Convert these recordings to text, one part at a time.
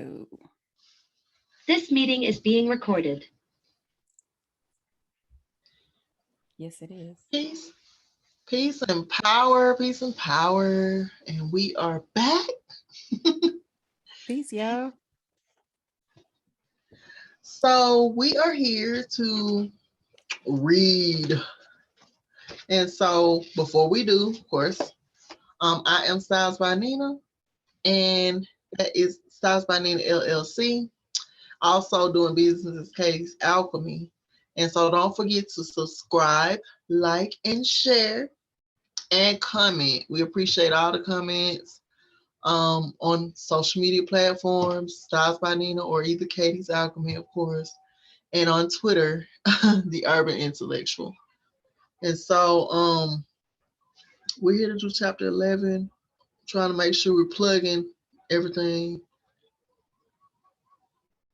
Oh, This meeting is being recorded. yes, it is. Peace, peace and power, peace and power. And we are back. Peace, y'all. So we are here to read. And so before we do, of course, I am Styles by Nina, and that is Styles by Nina LLC. Also doing business as Case Alchemy. And so don't forget to subscribe, like, and share and comment. We appreciate all the comments on social media platforms, Styles by Nina, or either Katie's Alchemy, of course, and on Twitter, the Urban Intellectual. And so we're here to do chapter 11, trying to make sure we're plugging everything.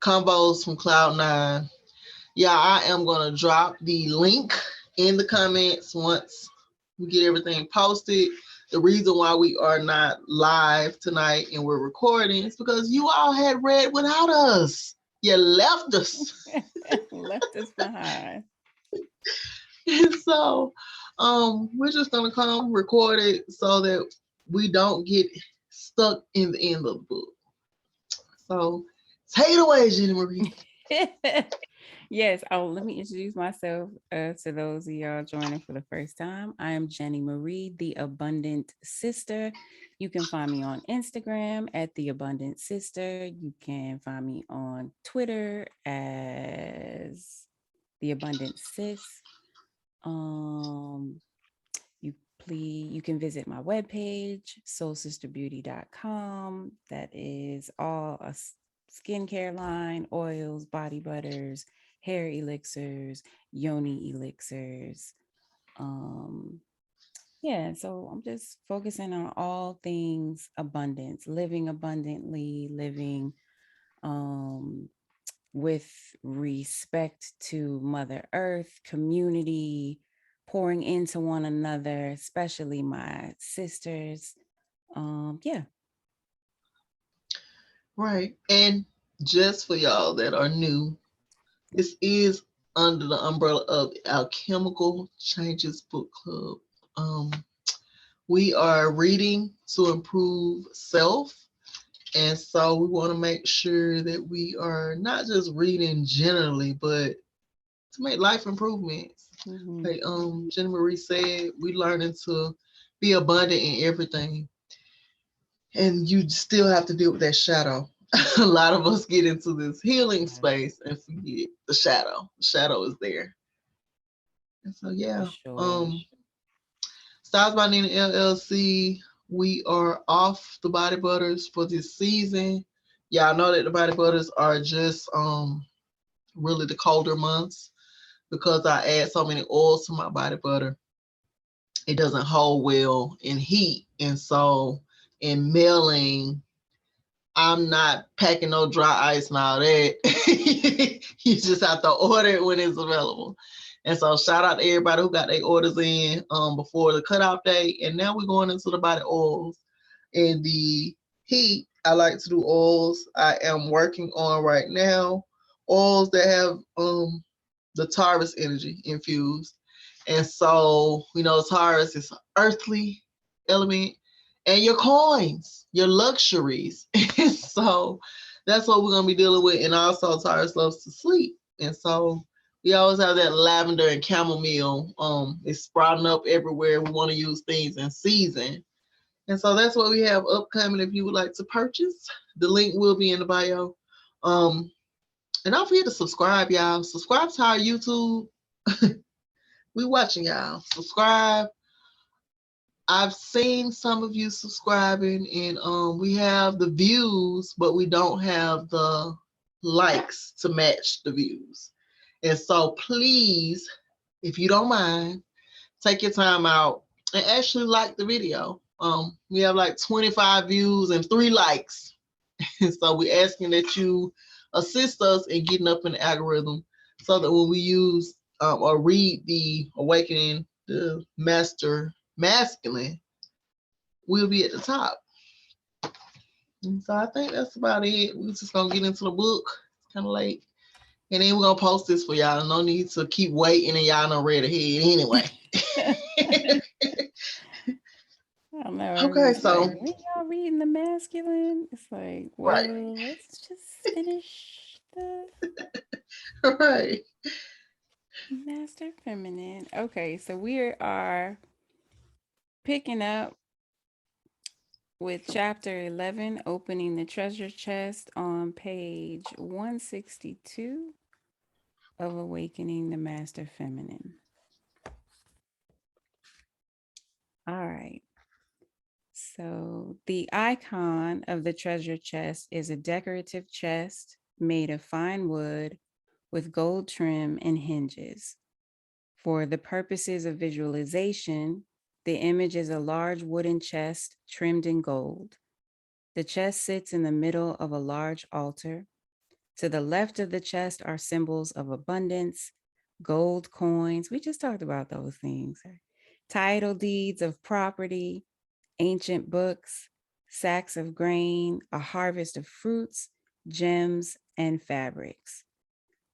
Combos from Cloud9. Yeah, I am going to drop the link in the comments once we get everything posted. The reason why we are not live tonight and we're recording is because you all had read without us. You left us. Left us behind. And so we're just gonna come record it so that we don't get stuck in the end of the book. So take it away, Jenny Marie. Yes. Oh, let me introduce myself to those of y'all joining for the first time. I am Jenny Marie, the Abundant Sister. You can find me on Instagram at the Abundant Sister. You can find me on Twitter as the Abundant Sis. Um, you can visit my webpage, soulsisterbeauty.com. That is all a skincare line, oils, body butters, hair elixirs, yoni elixirs. Um, yeah, so I'm just focusing on all things abundance, living abundantly, living um with respect to Mother Earth, community, pouring into one another, especially my sisters. Yeah. Right. And just for y'all that are new, this is under the umbrella of Alchemical Changes Book Club. Um, we are reading to improve self. And so we want to make sure that we are not just reading generally, but to make life improvements. Mm-hmm. Like Jenny Marie said, we learning to be abundant in everything. And you still have to deal with that shadow. A lot of us get into this healing space and forget the shadow. The shadow is there. And so For yeah. sure. Styles by Nina LLC. We are off the body butters for this season. Y'all know that the body butters are just really the colder months because I add so many oils to my body butter. It doesn't hold well in heat. And so in milling, I'm not packing no dry ice and all that. You just have to order it when it's available. And so shout out to everybody who got their orders in before the cutoff date. And now we're going into the body oils. And the heat, I like to do oils. I am working on right now oils that have the Taurus energy infused. And so, Taurus is earthly element and your coins, your luxuries. And so that's what we're gonna be dealing with. And also Taurus loves to sleep. And so we always have that lavender and chamomile. It's sprouting up everywhere. We want to use things in season. And so that's what we have upcoming if you would like to purchase. The link will be in the bio. Um, and don't forget to subscribe, y'all. Subscribe to our YouTube. We watching y'all. Subscribe. I've seen some of you subscribing, and we have the views, but we don't have the likes to match the views. And so please, if you don't mind, take your time out and actually like the video. We have like 25 views and 3 likes. And so we're asking that you assist us in getting up in the algorithm so that when we use or read the Awakening the Master Masculine, we'll be at the top. And so I think that's about it. We're just gonna get into the book. It's kind of late. And then we're gonna post this for y'all. No need to keep waiting and y'all not read ahead anyway. I don't know. I'm Okay, just like, so when y'all reading the masculine, it's like, right, well, let's just finish the right. master feminine. Okay, so we are picking up with chapter 11, opening the treasure chest on page 162 of Awakening the Master Feminine. All right. So the icon of the treasure chest is a decorative chest made of fine wood with gold trim and hinges. For the purposes of visualization, the image is a large wooden chest trimmed in gold. The chest sits in the middle of a large altar. To the left of the chest are symbols of abundance, gold coins. We just talked about those things. Title deeds of property, ancient books, sacks of grain, a harvest of fruits, gems, and fabrics.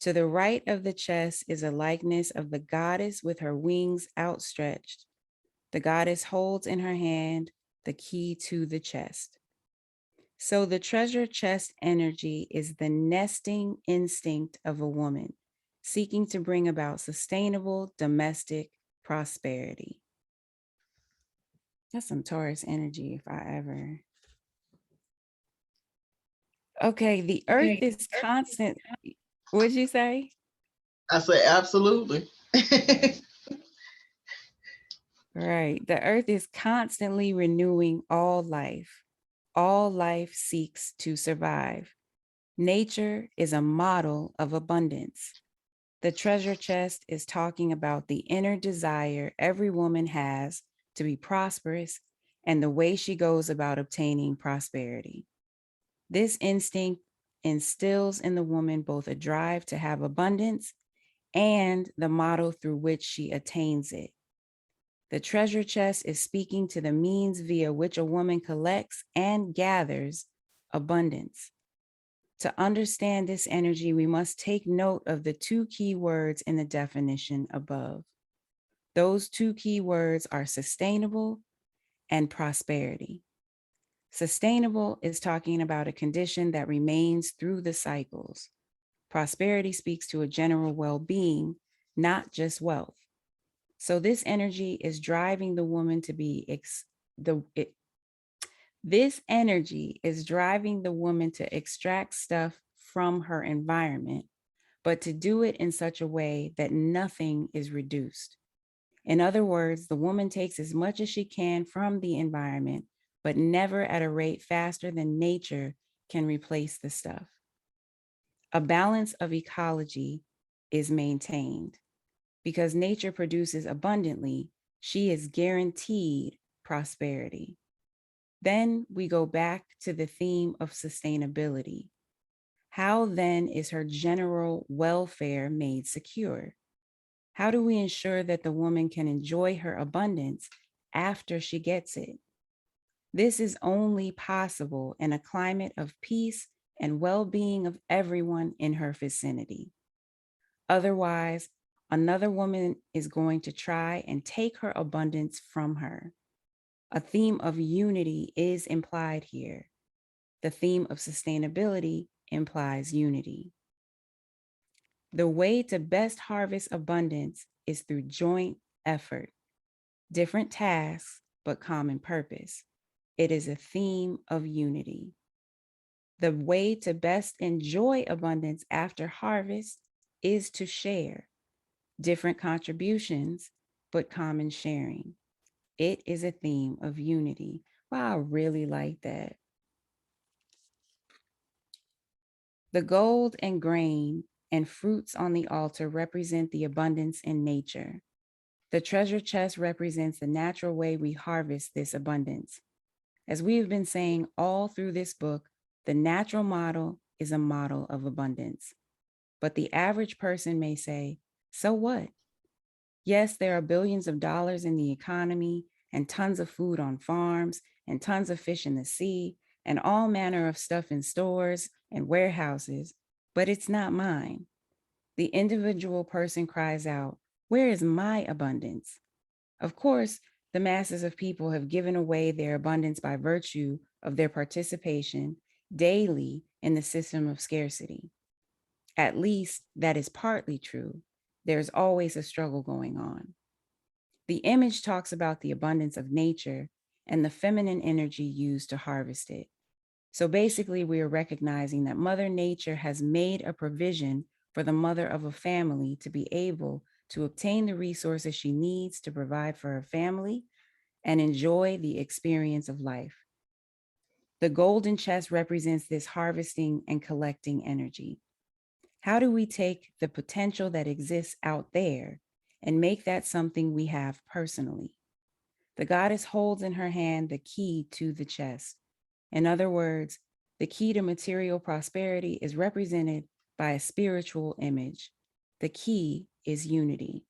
To the right of the chest is a likeness of the goddess with her wings outstretched. The goddess holds in her hand the key to the chest. So the treasure chest energy is the nesting instinct of a woman seeking to bring about sustainable domestic prosperity. That's some Taurus energy if I ever. Okay, the earth is constant. What'd you say? I say absolutely. Right. The earth is constantly renewing all life. All life seeks to survive. Nature is a model of abundance. The treasure chest is talking about the inner desire every woman has to be prosperous and the way she goes about obtaining prosperity. This instinct instills in the woman both a drive to have abundance and the model through which she attains it. The treasure chest is speaking to the means via which a woman collects and gathers abundance. To understand this energy, we must take note of the two key words in the definition above. Those two key words are sustainable and prosperity. Sustainable is talking about a condition that remains through the cycles. Prosperity speaks to a general well-being, not just wealth. So this energy is driving the woman to be this energy is driving the woman to extract stuff from her environment, but to do it in such a way that nothing is reduced. In other words, the woman takes as much as she can from the environment, but never at a rate faster than nature can replace the stuff. A balance of ecology is maintained. Because nature produces abundantly, she is guaranteed prosperity. Then we go back to the theme of sustainability. How then is her general welfare made secure? How do we ensure that the woman can enjoy her abundance after she gets it? This is only possible in a climate of peace and well-being of everyone in her vicinity. Otherwise, another woman is going to try and take her abundance from her. A theme of unity is implied here. The theme of sustainability implies unity. The way to best harvest abundance is through joint effort, different tasks, but common purpose. It is a theme of unity. The way to best enjoy abundance after harvest is to share, different contributions, but common sharing. It is a theme of unity. Wow, I really like that. The gold and grain and fruits on the altar represent the abundance in nature. The treasure chest represents the natural way we harvest this abundance. As we have been saying all through this book, the natural model is a model of abundance. But the average person may say, so what? Yes, there are billions of dollars in the economy and tons of food on farms and tons of fish in the sea. and all manner of stuff in stores and warehouses, but it's not mine. The individual person cries out, "Where is my abundance?" Of course, the masses of people have given away their abundance by virtue of their participation daily in the system of scarcity. At least that is partly true. There's always a struggle going on. The image talks about the abundance of nature and the feminine energy used to harvest it. So basically, we are recognizing that Mother Nature has made a provision for the mother of a family to be able to obtain the resources she needs to provide for her family and enjoy the experience of life. The golden chest represents this harvesting and collecting energy. How do we take the potential that exists out there and make that something we have personally? The goddess holds in her hand the key to the chest. In other words, the key to material prosperity is represented by a spiritual image. The key is unity.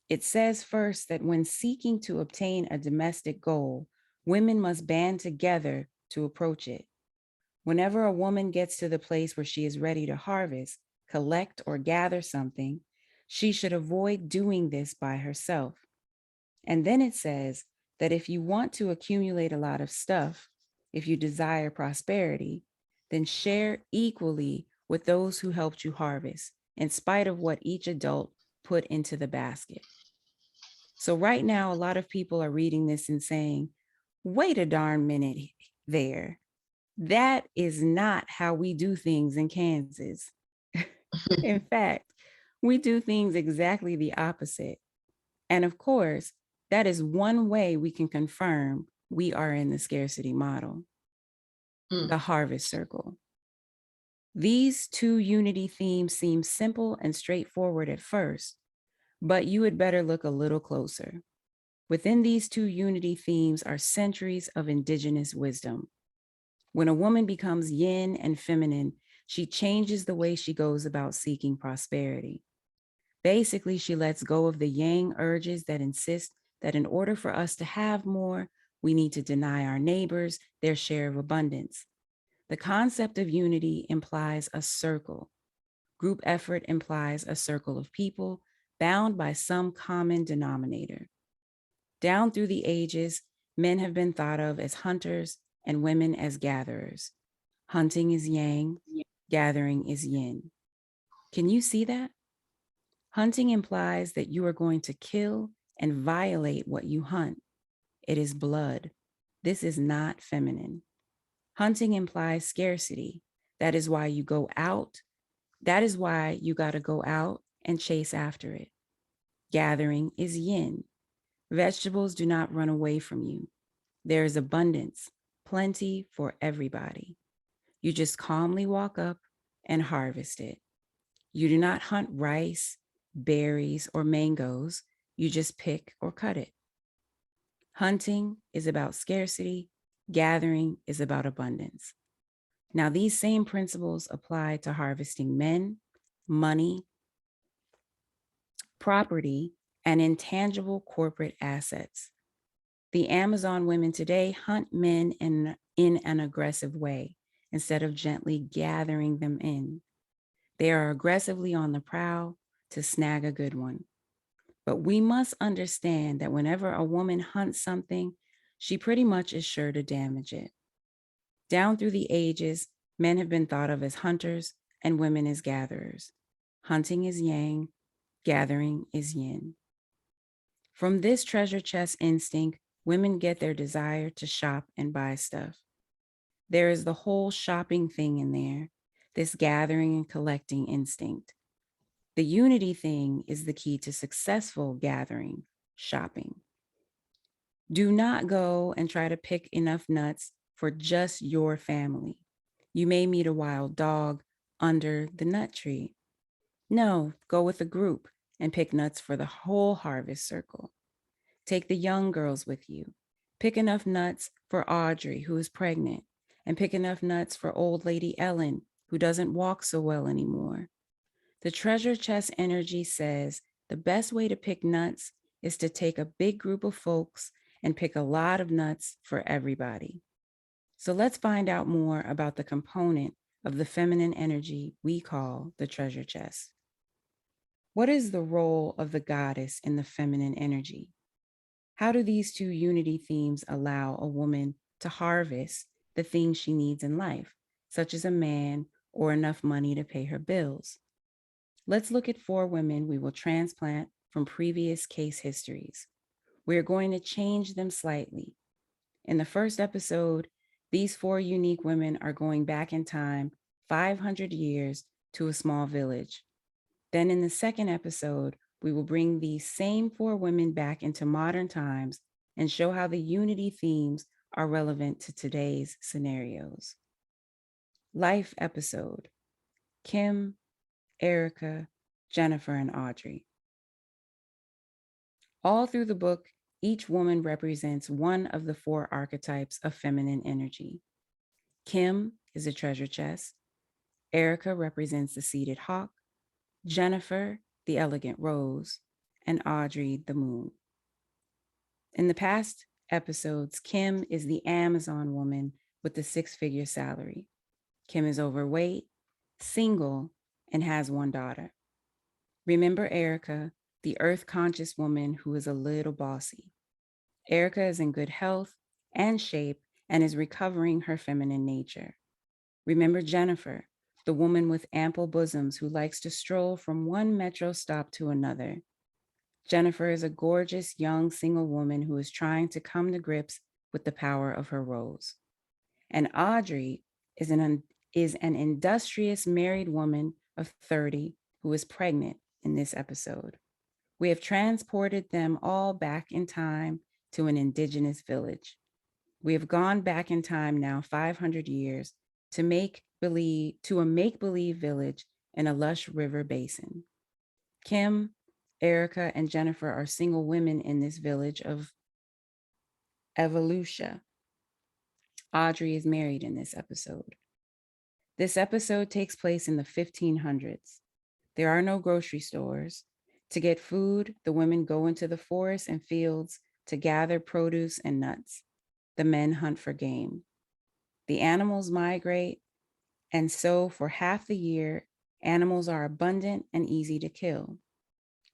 It says first that when seeking to obtain a domestic goal, women must band together to approach it. Whenever a woman gets to the place where she is ready to harvest, collect, or gather something, she should avoid doing this by herself. And then it says that if you want to accumulate a lot of stuff, if you desire prosperity, then share equally with those who helped you harvest, in spite of what each adult put into the basket. So right now, a lot of people are reading this and saying, wait a darn minute there. That is not how we do things in Kansas. In fact, we do things exactly the opposite. And of course, that is one way we can confirm we are in the scarcity model, the harvest circle. These two unity themes seem simple and straightforward at first, but you had better look a little closer. Within these two unity themes are centuries of indigenous wisdom. When a woman becomes yin and feminine, she changes the way she goes about seeking prosperity. Basically, she lets go of the yang urges that insist that in order for us to have more, we need to deny our neighbors their share of abundance. The concept of unity implies a circle. Group effort implies a circle of people bound by some common denominator. Down through the ages, men have been thought of as hunters and women as gatherers. Hunting is yang, gathering is yin. Can you see that? Hunting implies that you are going to kill and violate what you hunt. It is blood. This is not feminine. Hunting implies scarcity. That is why you go out. That is why you got to go out and chase after it. Gathering is yin. Vegetables do not run away from you. There is abundance, plenty for everybody. You just calmly walk up and harvest it. You do not hunt rice, berries, or mangoes. You just pick or cut it. Hunting is about scarcity. Gathering is about abundance. Now, these same principles apply to harvesting men, money, property, and intangible corporate assets. The Amazon women today hunt men in an aggressive way instead of gently gathering them in. They are aggressively on the prowl to snag a good one. But we must understand that whenever a woman hunts something, she pretty much is sure to damage it. Down through the ages, men have been thought of as hunters and women as gatherers. Hunting is yang, gathering is yin. From this treasure chest instinct, women get their desire to shop and buy stuff. There is the whole shopping thing in there, this gathering and collecting instinct. The unity thing is the key to successful gathering, shopping. Do not go and try to pick enough nuts for just your family. You may meet a wild dog under the nut tree. No, go with a group and pick nuts for the whole harvest circle. Take the young girls with you. Pick enough nuts for Audrey, who is pregnant, and pick enough nuts for old lady Ellen, who doesn't walk so well anymore. The treasure chest energy says the best way to pick nuts is to take a big group of folks and pick a lot of nuts for everybody. So let's find out more about the component of the feminine energy we call the treasure chest. What is the role of the goddess in the feminine energy? How do these two unity themes allow a woman to harvest the things she needs in life, such as a man or enough money to pay her bills? Let's look at 4 women we will transplant from previous case histories. We're going to change them slightly. In the first episode, these 4 unique women are going back in time 500 years to a small village. Then in the second episode, we will bring these same 4 women back into modern times and show how the unity themes are relevant to today's scenarios. Life episode: Kim, Erica, Jennifer, and Audrey. All through the book, each woman represents one of the 4 archetypes of feminine energy. Kim is a treasure chest. Erica represents the seated hawk. Jennifer, the elegant rose, and Audrey, the moon. In the past episodes, Kim is the Amazon woman with the 6-figure salary. Kim is overweight, single, and has 1 daughter. Remember Erica, the earth-conscious woman who is a little bossy. Erica is in good health and shape and is recovering her feminine nature. Remember Jennifer, the woman with ample bosoms who likes to stroll from one metro stop to another. Jennifer is a gorgeous young single woman who is trying to come to grips with the power of her rose. And Audrey is an industrious married woman of 30 who is pregnant in this episode. We have transported them all back in time to an indigenous village. We have gone back in time now 500 years to a make-believe village in a lush river basin. Kim, Erica, and Jennifer are single women in this village of Evolution. Audrey is married in this episode. This episode takes place in the 1500s. There are no grocery stores. To get food, the women go into the forests and fields to gather produce and nuts. The men hunt for game. The animals migrate, and so for half the year, animals are abundant and easy to kill.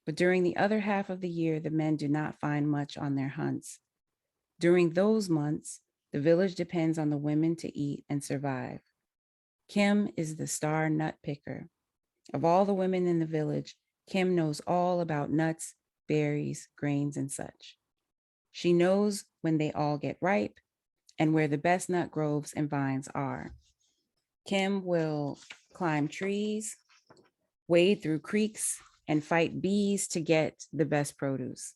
But during the other half of the year, the men do not find much on their hunts. During those months, the village depends on the women to eat and survive. Kim is the star nut picker. Of all the women in the village, Kim knows all about nuts, berries, grains, and such. She knows when they all get ripe and where the best nut groves and vines are. Kim will climb trees, wade through creeks, and fight bees to get the best produce.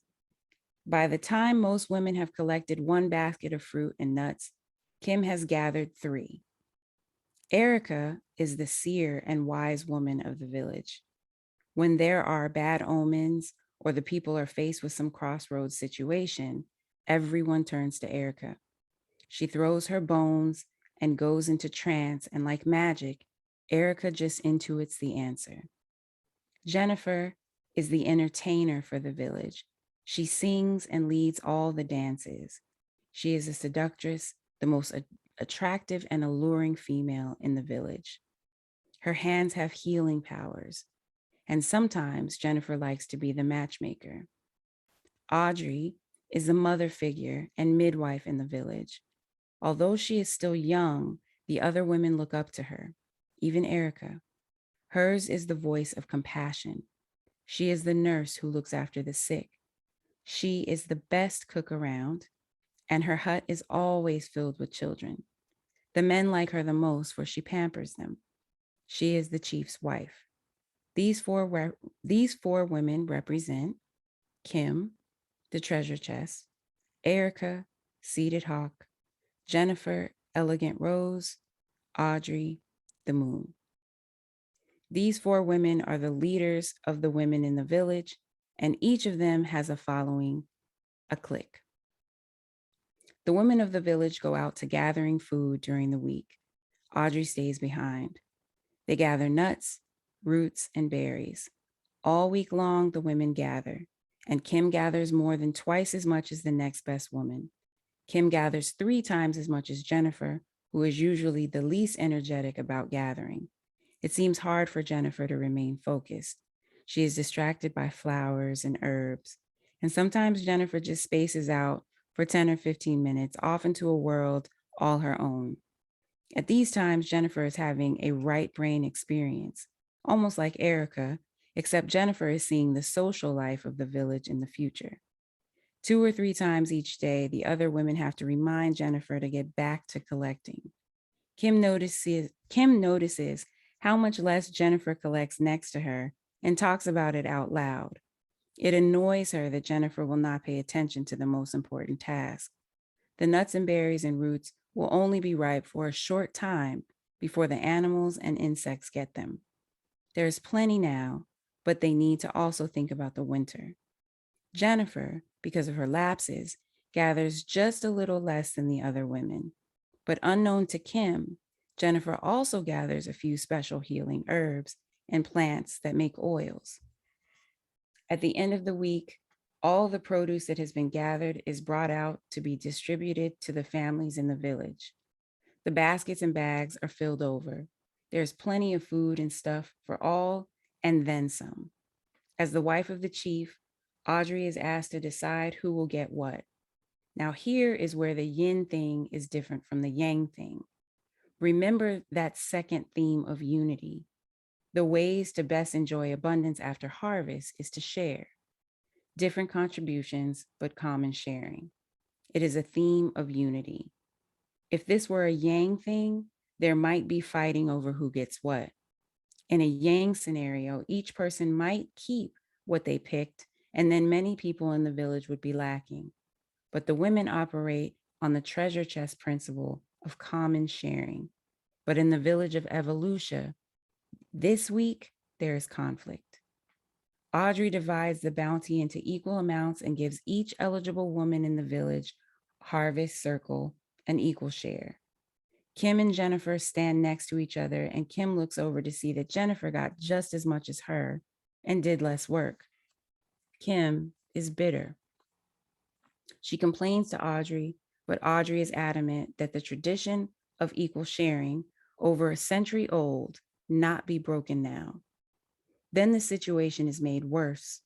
By the time most women have collected 1 basket of fruit and nuts, Kim has gathered 3. Erica is the seer and wise woman of the village. When there are bad omens or the people are faced with some crossroads situation, everyone turns to Erica. She throws her bones and goes into trance, and like magic, Erica just intuits the answer. Jennifer is the entertainer for the village. She sings and leads all the dances. She is a seductress, the most attractive and alluring female in the village. Her hands have healing powers, and sometimes Jennifer likes to be the matchmaker. Audrey is the mother figure and midwife in the village. Although she is still young, the other women look up to her, even Erica. Hers is the voice of compassion. She is the nurse who looks after the sick. She is the best cook around, and her hut is always filled with children. The men like her the most, for she pampers them. She is the chief's wife. These four women represent Kim, the treasure chest; Erica, seated hawk; Jennifer, elegant rose; Audrey, the moon. These 4 women are the leaders of the women in the village, and each of them has a following, a clique. The women of the village go out to gathering food during the week. Audrey stays behind. They gather nuts, roots, and berries. All week long, the women gather, and Kim gathers more than twice as much as the next best woman. Kim gathers 3 times as much as Jennifer, who is usually the least energetic about gathering. It seems hard for Jennifer to remain focused. She is distracted by flowers and herbs, and sometimes Jennifer just spaces out for 10 or 15 minutes, off into a world all her own. At these times, Jennifer is having a right brain experience, almost like Erica, except Jennifer is seeing the social life of the village in the future. 2 or 3 times each day, the other women have to remind Jennifer to get back to collecting. Kim notices how much less Jennifer collects next to her and talks about it out loud. It annoys her that Jennifer will not pay attention to the most important task. The nuts and berries and roots will only be ripe for a short time before the animals and insects get them. There's plenty now, but they need to also think about the winter. Jennifer, because of her lapses, gathers just a little less than the other women. But unknown to Kim, Jennifer also gathers a few special healing herbs and plants that make oils. At the end of the week, all the produce that has been gathered is brought out to be distributed to the families in the village. The baskets and bags are filled over. There's plenty of food and stuff for all and then some. As the wife of the chief, Audrey is asked to decide who will get what. Now, here is where the yin thing is different from the yang thing. Remember that second theme of unity. The ways to best enjoy abundance after harvest is to share. Different contributions, but common sharing. It is a theme of unity. If this were a yang thing, there might be fighting over who gets what. In a yang scenario, each person might keep what they picked, and then many people in the village would be lacking. But the women operate on the treasure chest principle of common sharing. But in the village of Evolution, this week, there is conflict. Audrey divides the bounty into equal amounts and gives each eligible woman in the village harvest circle an equal share. Kim and Jennifer stand next to each other, and Kim looks over to see that Jennifer got just as much as her and did less work. Kim is bitter. She complains to Audrey, but Audrey is adamant that the tradition of equal sharing, over a century old, not be broken now. Then the situation is made worse.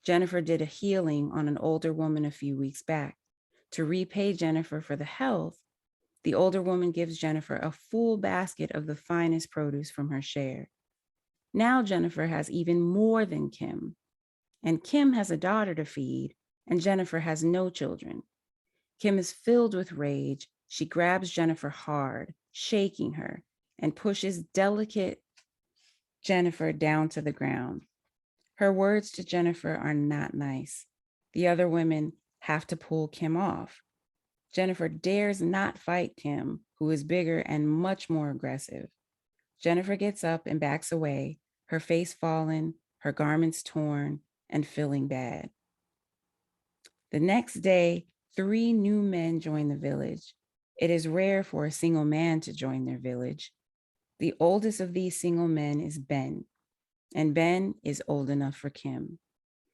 Jennifer did a healing on an older woman a few weeks back. To repay Jennifer for the health, the older woman gives Jennifer a full basket of the finest produce from her share. Now Jennifer has even more than Kim, and Kim has a daughter to feed, and Jennifer has no children. Kim is filled with rage. She grabs Jennifer hard, shaking her, and pushes delicate Jennifer down to the ground. Her words to Jennifer are not nice. The other women have to pull Kim off. Jennifer dares not fight Kim, who is bigger and much more aggressive. Jennifer gets up and backs away, her face fallen, her garments torn, and feeling bad. The next day, 3 new men join the village. It is rare for a single man to join their village. The oldest of these single men is Ben, and Ben is old enough for Kim.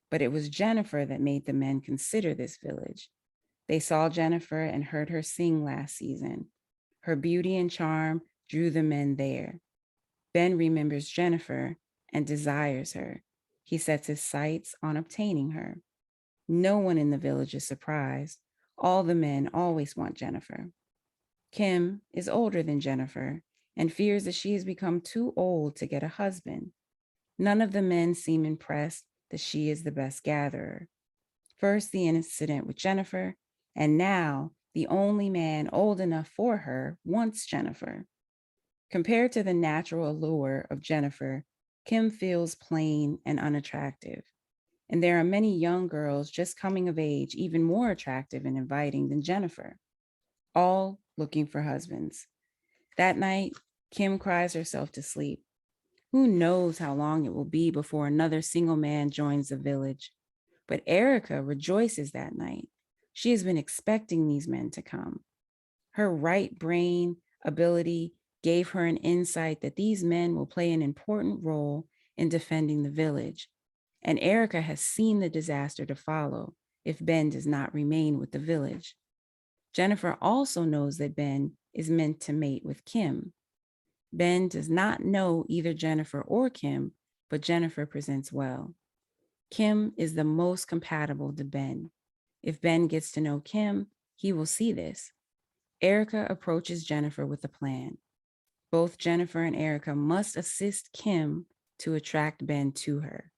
But it was Jennifer that made the men consider this village. They saw Jennifer and heard her sing last season. Her beauty and charm drew the men there. Ben remembers Jennifer and desires her. He sets his sights on obtaining her. No one in the village is surprised. All the men always want Jennifer. Kim is older than Jennifer and fears that she has become too old to get a husband. None of the men seem impressed that she is the best gatherer. First, the incident with Jennifer, and now the only man old enough for her wants Jennifer. Compared to the natural allure of Jennifer, Kim feels plain and unattractive. And there are many young girls just coming of age, even more attractive and inviting than Jennifer, all looking for husbands. That night, Kim cries herself to sleep. Who knows how long it will be before another single man joins the village? But Erica rejoices that night. She has been expecting these men to come. Her right brain ability gave her an insight that these men will play an important role in defending the village. And Erica has seen the disaster to follow if Ben does not remain with the village. Jennifer also knows that Ben is meant to mate with Kim. Ben does not know either Jennifer or Kim, but Jennifer presents well. Kim is the most compatible to Ben. If Ben gets to know Kim, he will see this. Erica approaches Jennifer with a plan. Both Jennifer and Erica must assist Kim to attract Ben to her.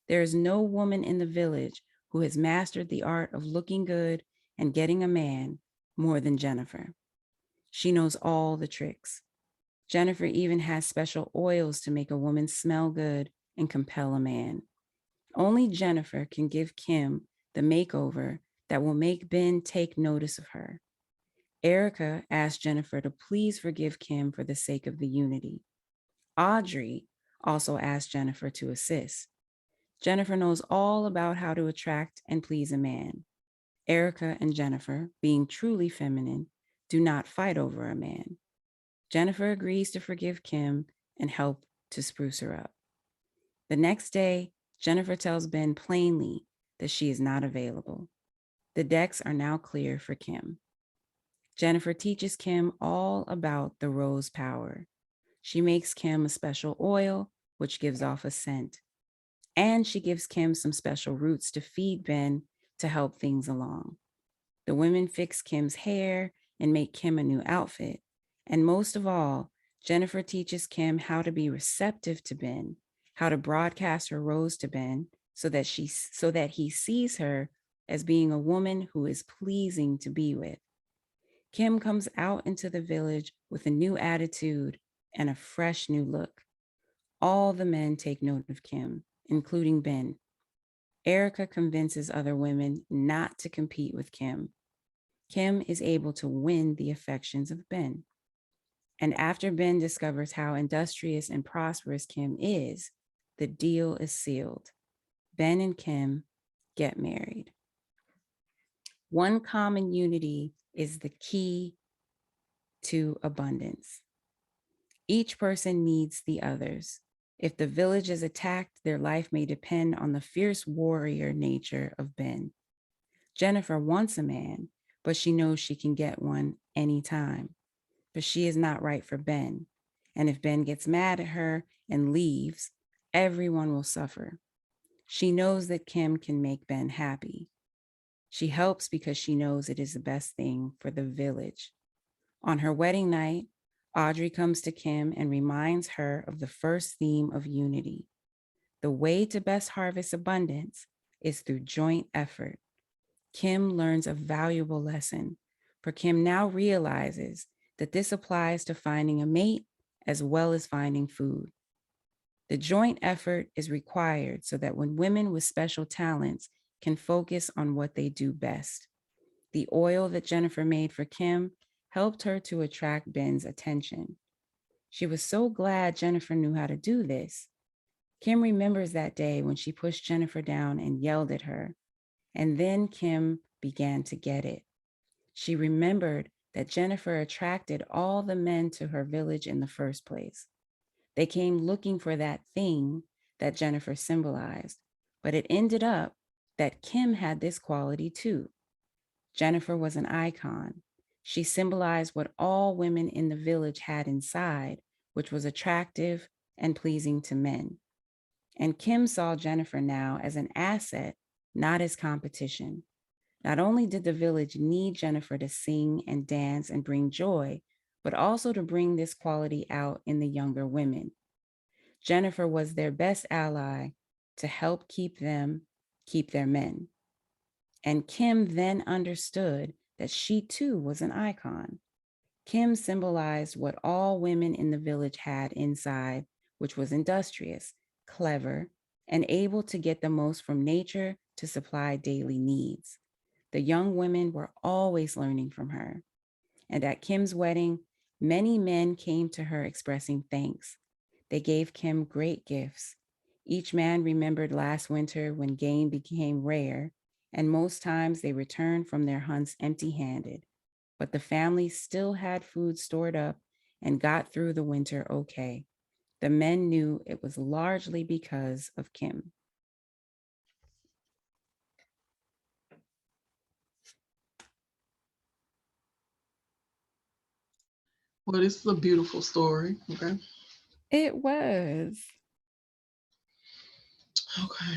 There is no woman in the village who has mastered the art of looking good and getting a man more than Jennifer. She knows all the tricks. Jennifer even has special oils to make a woman smell good and compel a man. Only Jennifer can give Kim the makeover that will make Ben take notice of her. Erica asked Jennifer to please forgive Kim for the sake of the unity. Audrey also asked Jennifer to assist. Jennifer knows all about how to attract and please a man. Erica and Jennifer, being truly feminine, do not fight over a man. Jennifer agrees to forgive Kim and help to spruce her up. The next day, Jennifer tells Ben plainly that she is not available. The decks are now clear for Kim. Jennifer teaches Kim all about the rose power. She makes Kim a special oil, which gives off a scent. And she gives Kim some special roots to feed Ben to help things along. The women fix Kim's hair and make Kim a new outfit. And most of all, Jennifer teaches Kim how to be receptive to Ben, how to broadcast her rose to Ben so that he sees her as being a woman who is pleasing to be with. Kim comes out into the village with a new attitude and a fresh new look. All the men take note of Kim, including Ben. Erica convinces other women not to compete with Kim. Kim is able to win the affections of Ben. And after Ben discovers how industrious and prosperous Kim is, the deal is sealed. Ben and Kim get married. One common unity is the key to abundance. Each person needs the others. If the village is attacked, their life may depend on the fierce warrior nature of Ben. Jennifer wants a man, but she knows she can get one anytime. But she is not right for Ben. And if Ben gets mad at her and leaves, everyone will suffer. She knows that Kim can make Ben happy. She helps because she knows it is the best thing for the village. On her wedding night, Audrey comes to Kim and reminds her of the first theme of unity. The way to best harvest abundance is through joint effort. Kim learns a valuable lesson, for Kim now realizes that this applies to finding a mate as well as finding food. The joint effort is required so that when women with special talents can focus on what they do best. The oil that Jennifer made for Kim helped her to attract Ben's attention. She was so glad Jennifer knew how to do this. Kim remembers that day when she pushed Jennifer down and yelled at her. And then Kim began to get it. She remembered that Jennifer attracted all the men to her village in the first place. They came looking for that thing that Jennifer symbolized, but it ended up that Kim had this quality too. Jennifer was an icon. She symbolized what all women in the village had inside, which was attractive and pleasing to men. And Kim saw Jennifer now as an asset, not as competition. Not only did the village need Jennifer to sing and dance and bring joy, but also to bring this quality out in the younger women. Jennifer was their best ally to help keep their men. And Kim then understood that she too was an icon. Kim symbolized what all women in the village had inside, which was industrious, clever, and able to get the most from nature to supply daily needs. The young women were always learning from her. And at Kim's wedding, many men came to her expressing thanks. They gave Kim great gifts. Each man remembered last winter when game became rare, and most times they returned from their hunts empty-handed. But the family still had food stored up and got through the winter okay. The men knew it was largely because of Kim. Well, this is a beautiful story. Okay. It was. Okay.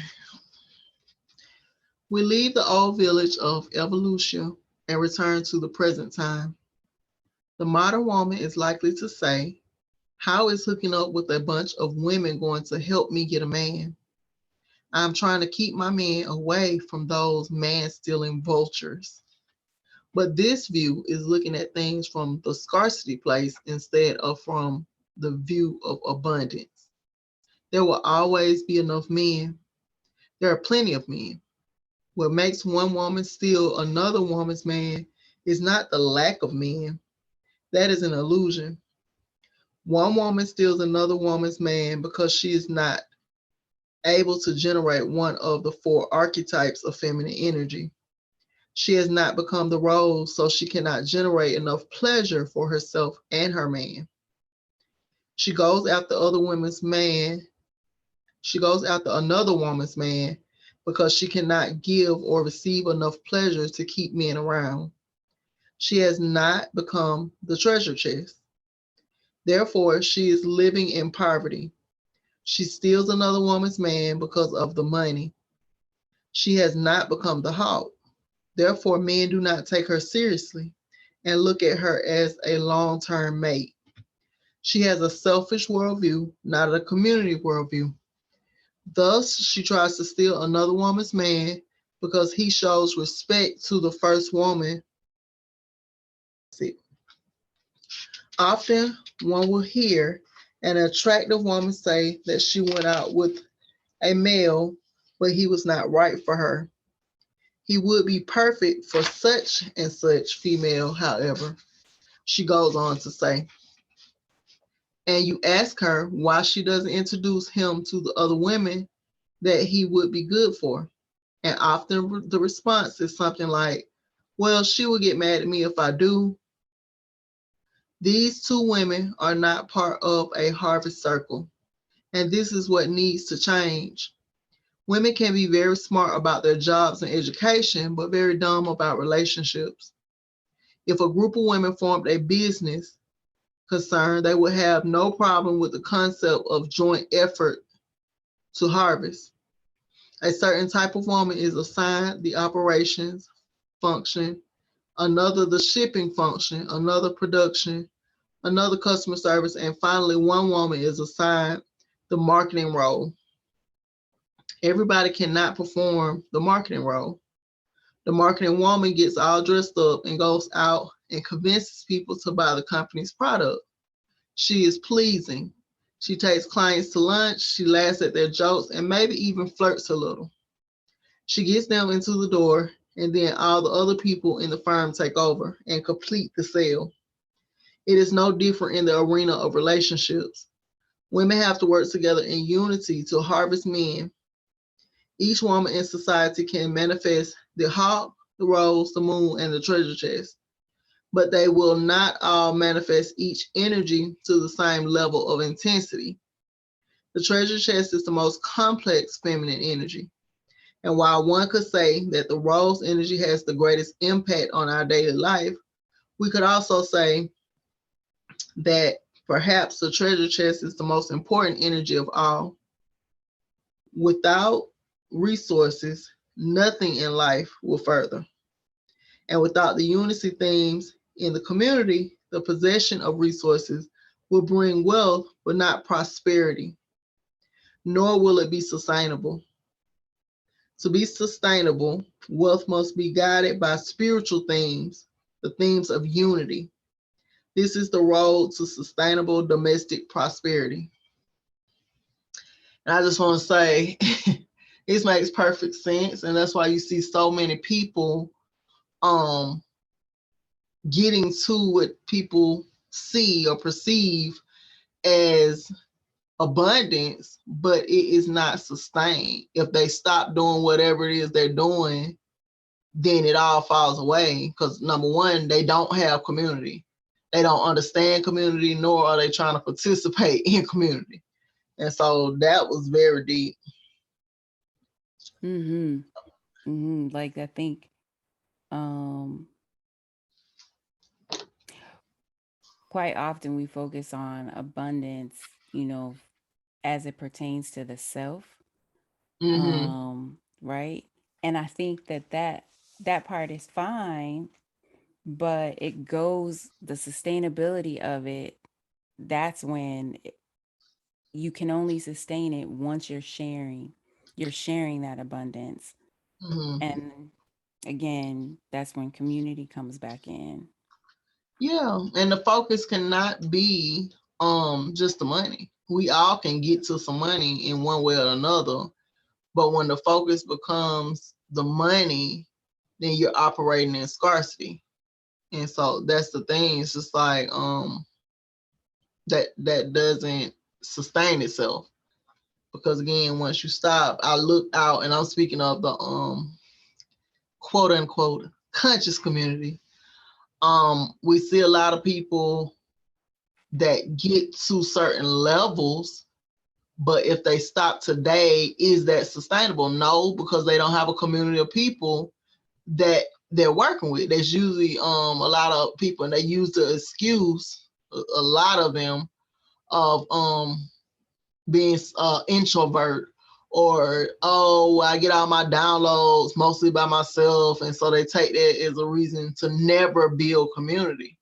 We leave the old village of Evolution and return to the present time. The modern woman is likely to say, how is hooking up with a bunch of women going to help me get a man? I'm trying to keep my man away from those man stealing vultures. But this view is looking at things from the scarcity place instead of from the view of abundance. There will always be enough men. There are plenty of men. What makes one woman steal another woman's man is not the lack of men. That is an illusion. One woman steals another woman's man because she is not able to generate one of the four archetypes of feminine energy. She has not become the rose, so she cannot generate enough pleasure for herself and her man. She goes after other women's man. She goes after another woman's man because she cannot give or receive enough pleasure to keep men around. She has not become the treasure chest. Therefore, she is living in poverty. She steals another woman's man because of the money. She has not become the hawk. Therefore, men do not take her seriously and look at her as a long term mate. She has a selfish worldview, not a community worldview. Thus, she tries to steal another woman's man because he shows respect to the first woman. Often, one will hear an attractive woman say that she went out with a male, but he was not right for her. He would be perfect for such and such female, however, she goes on to say. And you ask her why she doesn't introduce him to the other women that he would be good for. And often the response is something like, well, she will get mad at me if I do. These two women are not part of a harvest circle. And this is what needs to change. Women can be very smart about their jobs and education, but very dumb about relationships. If a group of women formed a business concern, they would have no problem with the concept of joint effort to harvest. A certain type of woman is assigned the operations function, another the shipping function, another production, another customer service, and finally, one woman is assigned the marketing role. Everybody cannot perform the marketing role. The marketing woman gets all dressed up and goes out and convinces people to buy the company's product. She is pleasing. She takes clients to lunch, she laughs at their jokes, and maybe even flirts a little. She gets them into the door, and then all the other people in the firm take over and complete the sale. It is no different in the arena of relationships. Women have to work together in unity to harvest men. Each woman in society can manifest the hawk, the rose, the moon, and the treasure chest, but they will not all manifest each energy to the same level of intensity. The treasure chest is the most complex feminine energy. And while one could say that the rose energy has the greatest impact on our daily life, we could also say that perhaps the treasure chest is the most important energy of all. Without resources, nothing in life will further. And without the unity themes in the community, the possession of resources will bring wealth, but not prosperity, nor will it be sustainable. To be sustainable, wealth must be guided by spiritual themes, the themes of unity. This is the road to sustainable domestic prosperity. And I just want to say, this makes perfect sense, and that's why you see so many people um getting to what people see or perceive as abundance, but it is not sustained. If they stop doing whatever it is they're doing, then it all falls away because number one, they don't have community. They don't understand community, nor are they trying to participate in community. And so that was very deep. Mm-hmm. Mm-hmm. Like I think um quite often we focus on abundance, as it pertains to the self, Mm-hmm. right? And I think that part is fine, but it goes the sustainability of it. That's when you can only sustain it once you're sharing that abundance. Mm-hmm. And again, that's when community comes back in. Yeah, and the focus cannot be just the money. We all can get to some money in one way or another, but when the focus becomes the money, then you're operating in scarcity. And so that's the thing. It's just like that doesn't sustain itself. Because again, once you stop, I look out and I'm speaking of the quote unquote conscious community. We see a lot of people that get to certain levels, but if they stop today, is that sustainable? No, because they don't have a community of people that they're working with. There's usually a lot of people, and they use the excuse, a lot of them, of being introvert, or oh, I get all my downloads mostly by myself, and so they take that as a reason to never build community.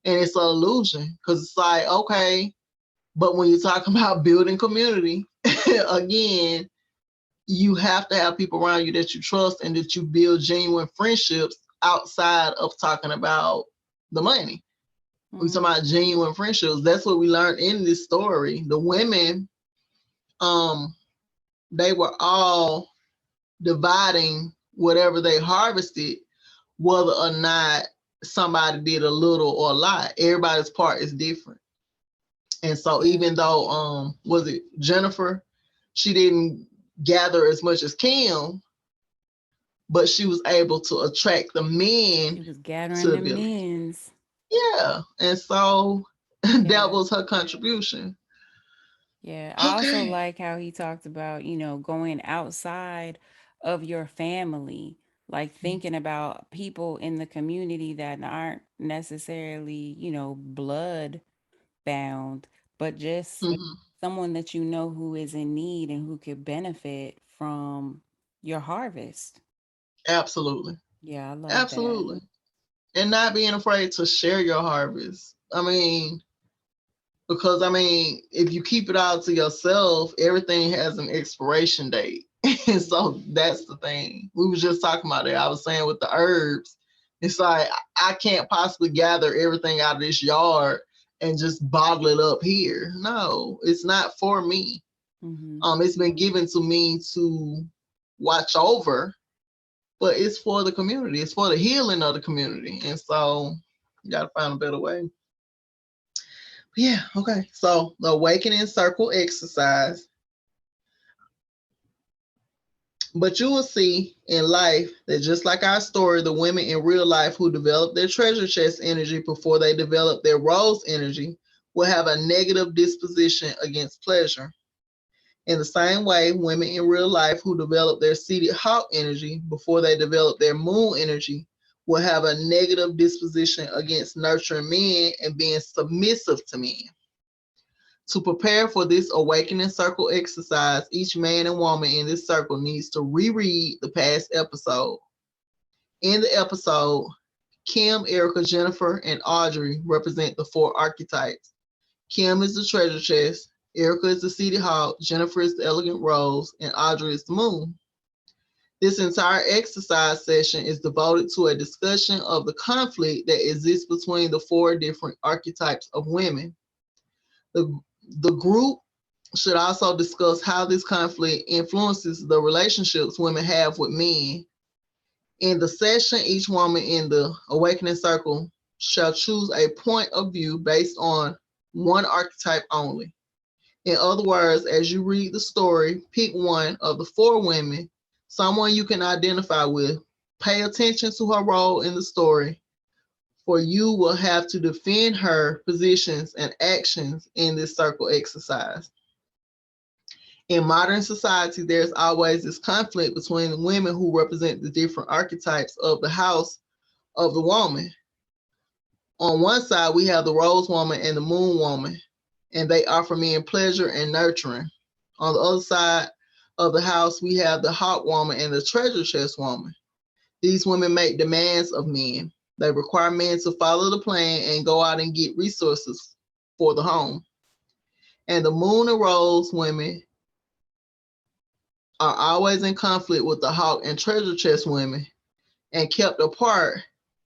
And it's an illusion, because it's like, okay, but when you're talking about building community, again, you have to have people around you that you trust and that you build genuine friendships outside of talking about the money. We talking about genuine friendships. That's what we learned in this story. The women, they were all dividing whatever they harvested, whether or not somebody did a little or a lot. Everybody's part is different. And so even though was it Jennifer, she didn't gather as much as Kim, but she was able to attract the men She was gathering to the the, men's. yeah. And so that Yeah. was her contribution. Yeah. I also Okay. like how he talked about, going outside of your family, like thinking about people in the community that aren't necessarily, blood bound, but just Mhm. someone that you know who is in need and who could benefit from your harvest. Absolutely. Yeah, I love that. Absolutely. And not being afraid to share your harvest. I mean, because I mean, if you keep it all to yourself, everything has an expiration date. And so that's the thing. We was just talking about it. I was saying with the herbs, it's like I can't possibly gather everything out of this yard and just bottle it up here. No, it's not for me. Mm-hmm. It's been given to me to watch over, but it's for the community. It's for the healing of the community. And so you gotta find a better way. Yeah, okay. So the awakening circle exercise. But you will see in life that just like our story, the women in real life who develop their treasure chest energy before they develop their rose energy will have a negative disposition against pleasure. In the same way, women in real life who develop their seated hawk energy before they develop their moon energy will have a negative disposition against nurturing men and being submissive to men. To prepare for this awakening circle exercise, each man and woman in this circle needs to reread the past episode. In the episode, Kim, Erica, Jennifer, and Audrey represent the four archetypes. Kim is the treasure chest, Erica is the seated hawk, Jennifer is the elegant rose, and Audrey is the moon. This entire exercise session is devoted to a discussion of the conflict that exists between the four different archetypes of women. The, the group should also discuss how this conflict influences the relationships women have with men. In the session, each woman in the awakening circle shall choose a point of view based on one archetype only. In other words, as you read the story, pick one of the four women, someone you can identify with. Pay attention to her role in the story, for you will have to defend her positions and actions in this circle exercise. In modern society, there's always this conflict between the women who represent the different archetypes of the house of the woman. On one side, we have the rose woman and the moon woman, and they offer men pleasure and nurturing. On the other side of the house, we have the hawk woman and the treasure chest woman. These women make demands of men. They require men to follow the plan and go out and get resources for the home. And the moon and rose women are always in conflict with the hawk and treasure chest women and kept apart.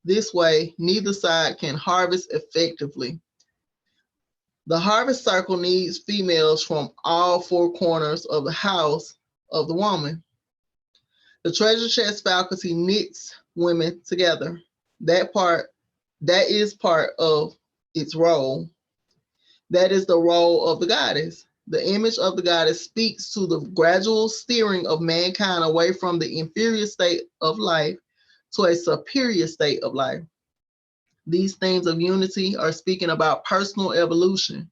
This way, neither side can harvest effectively. The harvest circle needs females from all four corners of the house of the woman. The treasure chest faculty knits women together. That is part of its role. That is the role of the goddess. The image of the goddess speaks to the gradual steering of mankind away from the inferior state of life to a superior state of life. These themes of unity are speaking about personal evolution.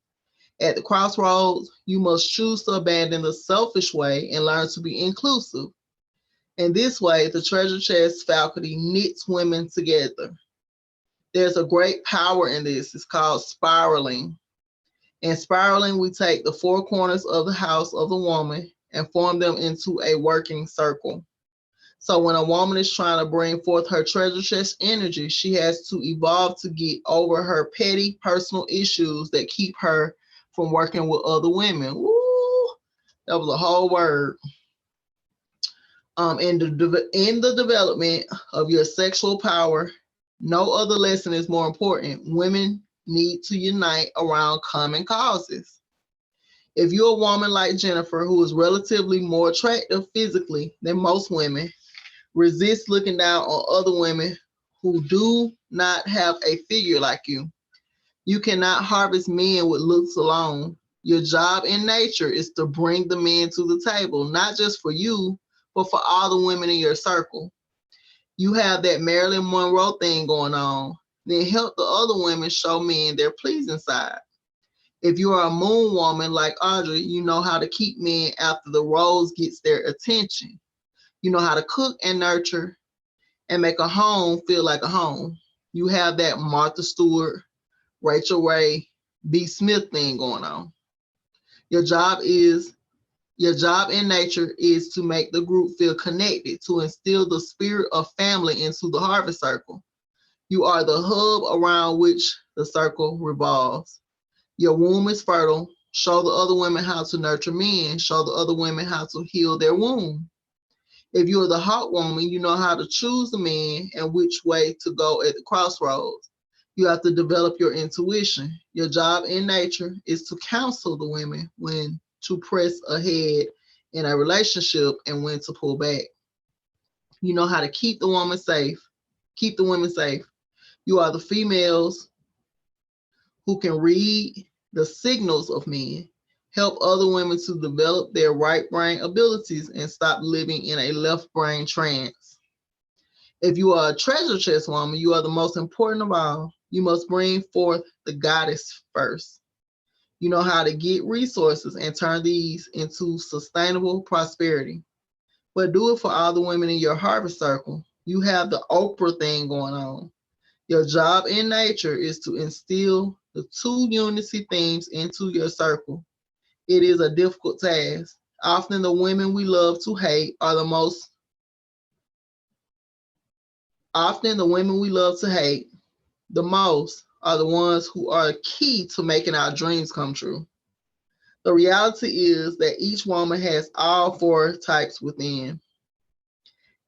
At the crossroads, you must choose to abandon the selfish way and learn to be inclusive. In this way, the treasure chest faculty knits women together. There's a great power in this. It's called spiraling. In spiraling, we take the four corners of the house of the woman and form them into a working circle. So when a woman is trying to bring forth her treasure chest energy, she has to evolve to get over her petty personal issues that keep her from working with other women. Woo, that was a whole word. In the development of your sexual power, no other lesson is more important. Women need to unite around common causes. If you're a woman like Jennifer, who is relatively more attractive physically than most women, resist looking down on other women who do not have a figure like you. You cannot harvest men with looks alone. Your job in nature is to bring the men to the table, not just for you, but for all the women in your circle. You have that Marilyn Monroe thing going on. Then help the other women show men their pleasing side. If you are a moon woman like Audrey, you know how to keep men after the rose gets their attention. You know how to cook and nurture and make a home feel like a home. You have that Martha Stewart, Rachel Ray, B. Smith thing going on. Your job in nature is to make the group feel connected, to instill the spirit of family into the harvest circle. You are the hub around which the circle revolves. Your womb is fertile. Show the other women how to nurture men. Show the other women how to heal their womb. If you're the hot woman, you know how to choose the man and which way to go at the crossroads. You have to develop your intuition. Your job in nature is to counsel the women when to press ahead in a relationship and when to pull back. You know how to keep the woman safe, keep the women safe. You are the females who can read the signals of men, help other women to develop their right brain abilities and stop living in a left brain trance. If you are a treasure chest woman, you are the most important of all. You must bring forth the goddess first. You know how to get resources and turn these into sustainable prosperity. But do it for all the women in your harvest circle. You have the Oprah thing going on. Your job in nature is to instill the two unity themes into your circle. It is a difficult task. Often the women we love to hate are the most Often the women we love to hate the most are the ones who are key to making our dreams come true. The reality is that each woman has all four types within.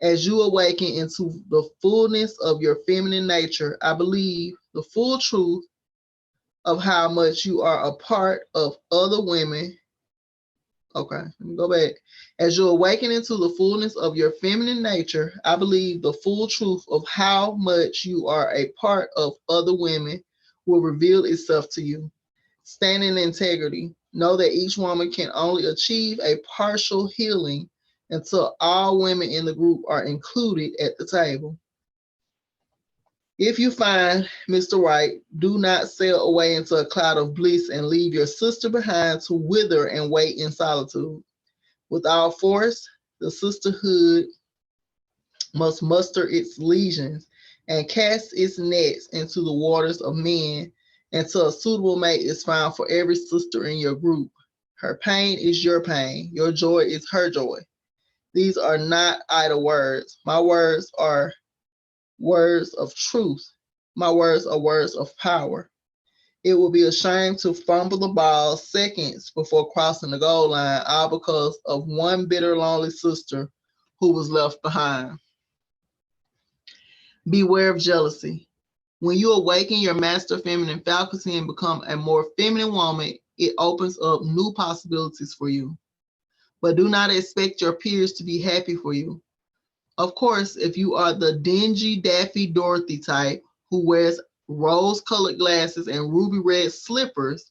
As you awaken into the fullness of your feminine nature, I believe the full truth of how much you are a part of other women. Okay, let me go back. As you awaken into the fullness of your feminine nature, I believe the full truth of how much you are a part of other women will reveal itself to you. Stand in integrity. Know that each woman can only achieve a partial healing until all women in the group are included at the table. If you find Mr. Right, do not sail away into a cloud of bliss and leave your sister behind to wither and wait in solitude. With all force, the sisterhood must muster its legions and casts its nets into the waters of men until a suitable mate is found for every sister in your group. Her pain is your pain, your joy is her joy. These are not idle words. My words are words of truth. My words are words of power. It would be a shame to fumble the ball seconds before crossing the goal line, all because of one bitter, lonely sister who was left behind. Beware of jealousy. When you awaken your master feminine faculty and become a more feminine woman, it opens up new possibilities for you. But do not expect your peers to be happy for you. Of course, if you are the dingy Daffy Dorothy type who wears rose-colored glasses and ruby red slippers,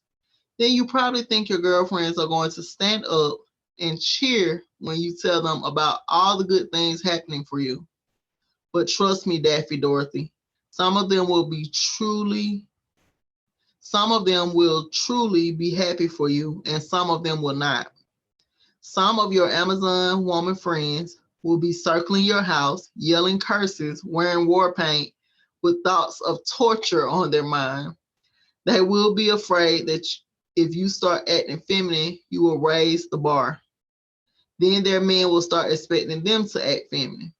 then you probably think your girlfriends are going to stand up and cheer when you tell them about all the good things happening for you. But trust me, Daffy Dorothy, some of them will truly be happy for you, and some of them will not. Some of your Amazon woman friends will be circling your house, yelling curses, wearing war paint, with thoughts of torture on their mind. They will be afraid that if you start acting feminine, you will raise the bar. Then their men will start expecting them to act feminine.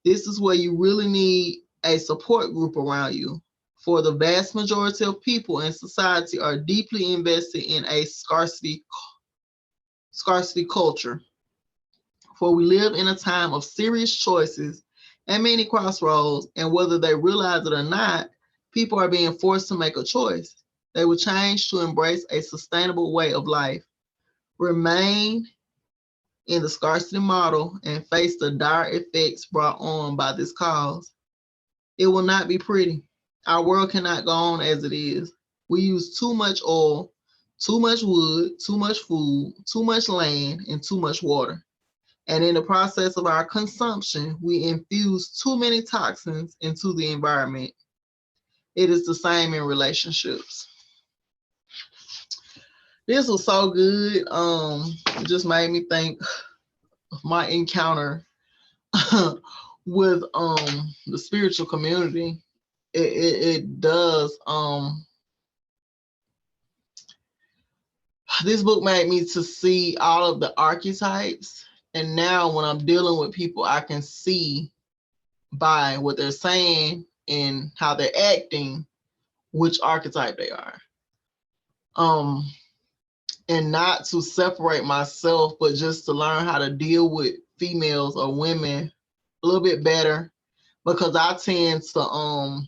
This is where you really need a support group around you. For the vast majority of people in society are deeply invested in a scarcity culture. For we live in a time of serious choices and many crossroads, and whether they realize it or not, people are being forced to make a choice. They will change to embrace a sustainable way of life, remain in the scarcity model, and face the dire effects brought on by this cause. It will not be pretty. Our world cannot go on as it is. We use too much oil, too much wood, too much food, too much land, and too much water. And in the process of our consumption, we infuse too many toxins into the environment. It is the same in relationships. This was so good. It just made me think of my encounter with the spiritual community. It does. This book made me to see all of the archetypes, and now when I'm dealing with people, I can see by what they're saying and how they're acting which archetype they are. And not to separate myself, but just to learn how to deal with females or women a little bit better, because I tend to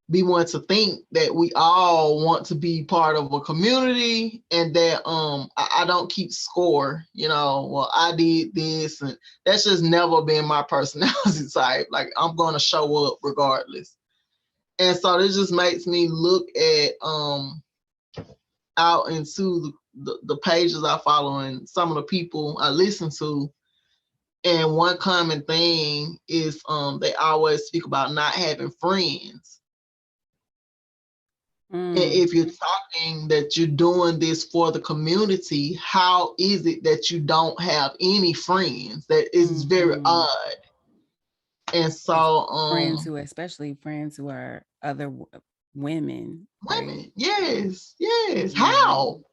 be one to think that we all want to be part of a community, and that I don't keep score, well, I did this, and that's just never been my personality type. Like, I'm going to show up regardless. And so this just makes me look at out into the pages I follow and some of the people I listen to. And one common thing is they always speak about not having friends. And if you're talking that you're doing this for the community, how is it that you don't have any friends? That is very odd. And so especially friends who are other women. Women, yes. How?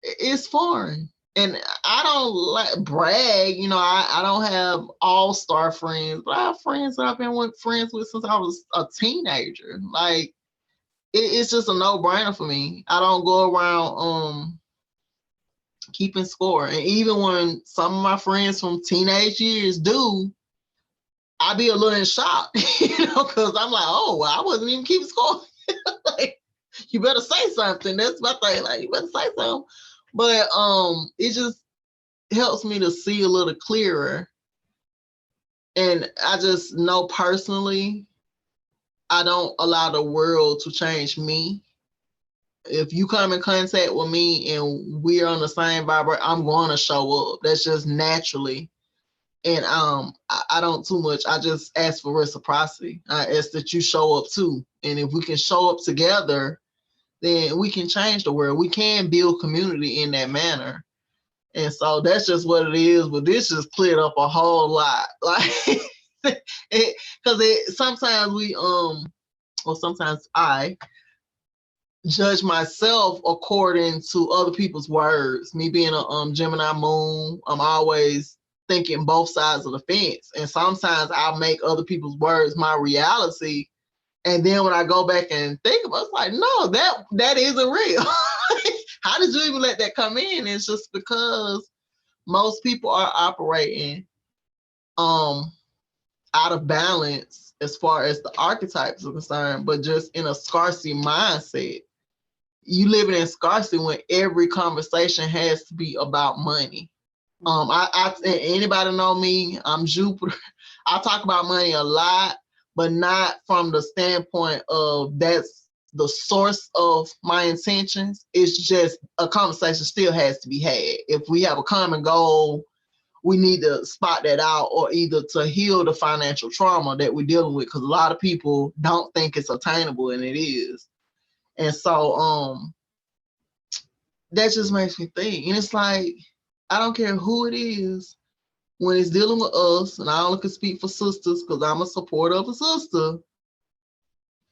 It's foreign. And I don't like brag, I don't have all-star friends, but I have friends that I've been friends with since I was a teenager. Like, it's just a no-brainer for me. I don't go around keeping score. And even when some of my friends from teenage years do, I be a little in shock, because I'm like, oh, well, I wasn't even keeping score. Like, you better say something. That's my thing. Like, you better say something. But it just helps me to see a little clearer. And I just know personally, I don't allow the world to change me. If you come in contact with me and we're on the same vibe, I'm going to show up. That's just naturally. And I don't too much. I just ask for reciprocity. I ask that you show up too. And if we can show up together, then we can change the world. We can build community in that manner. And so that's just what it is. But this just cleared up a whole lot. Like, Because sometimes we or sometimes I judge myself according to other people's words. Me being a Gemini moon, I'm always thinking both sides of the fence, and sometimes I'll make other people's words my reality. And then when I go back and think about it, it's like, no, that isn't real. How did you even let that come in? It's just because most people are operating out of balance as far as the archetypes are concerned, but just in a scarcity mindset. You living in scarcity when every conversation has to be about money. Anybody know me? I'm Jupiter. I talk about money a lot, but not from the standpoint of that's the source of my intentions. It's just a conversation still has to be had. If we have a common goal, we need to spot that out, or either to heal the financial trauma that we're dealing with, because a lot of people don't think it's attainable, and it is. And so that just makes me think. And it's like, I don't care who it is, when it's dealing with us, and I only can speak for sisters because I'm a supporter of a sister,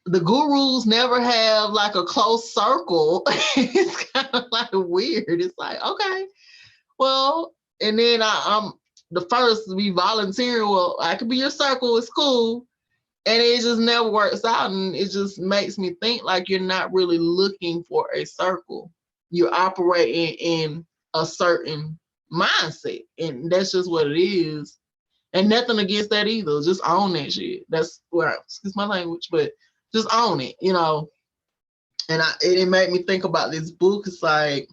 the gurus never have like a close circle. It's kind of like weird. It's like, okay, well, and then I'm the first to be volunteering. Well, I could be your circle, it's cool. And it just never works out. And it just makes me think like you're not really looking for a circle. You're operating in a certain mindset. And that's just what it is. And nothing against that either. Just own that shit. That's where, excuse my language, but just own it, you know. And it made me think about this book. It's like,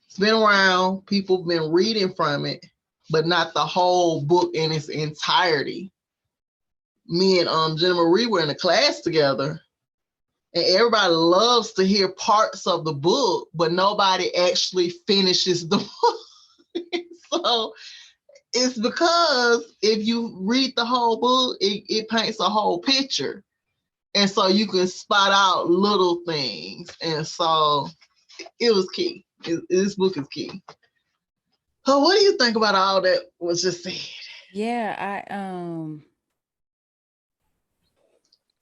it's been around, people have been reading from it, but not the whole book in its entirety. Me and Jenna Marie were in a class together, and everybody loves to hear parts of the book, but nobody actually finishes the book. So it's because if you read the whole book, it paints a whole picture. And so you can spot out little things. And so it was key. This book is key. So what do you think about all that was just said? Yeah,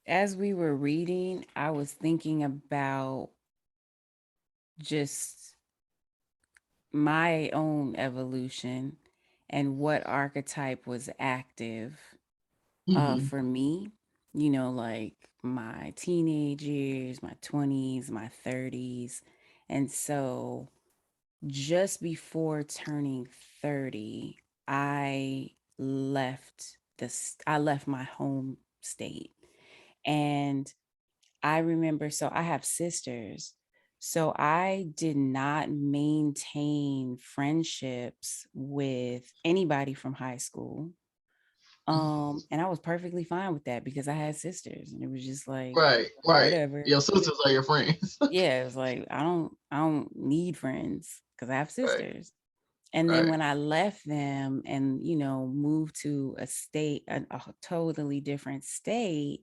as we were reading, I was thinking about just my own evolution and what archetype was active for me, like my teenage years, my 20s, my 30s. And so just before turning 30, I I left my home state. And I remember, so I have sisters. So I did not maintain friendships with anybody from high school. And I was perfectly fine with that because I had sisters and it was just like Right. whatever. Your sisters are your friends. Yeah, it was like I don't need friends because I have Right. sisters. And then Right. when I left them and moved to a totally different state,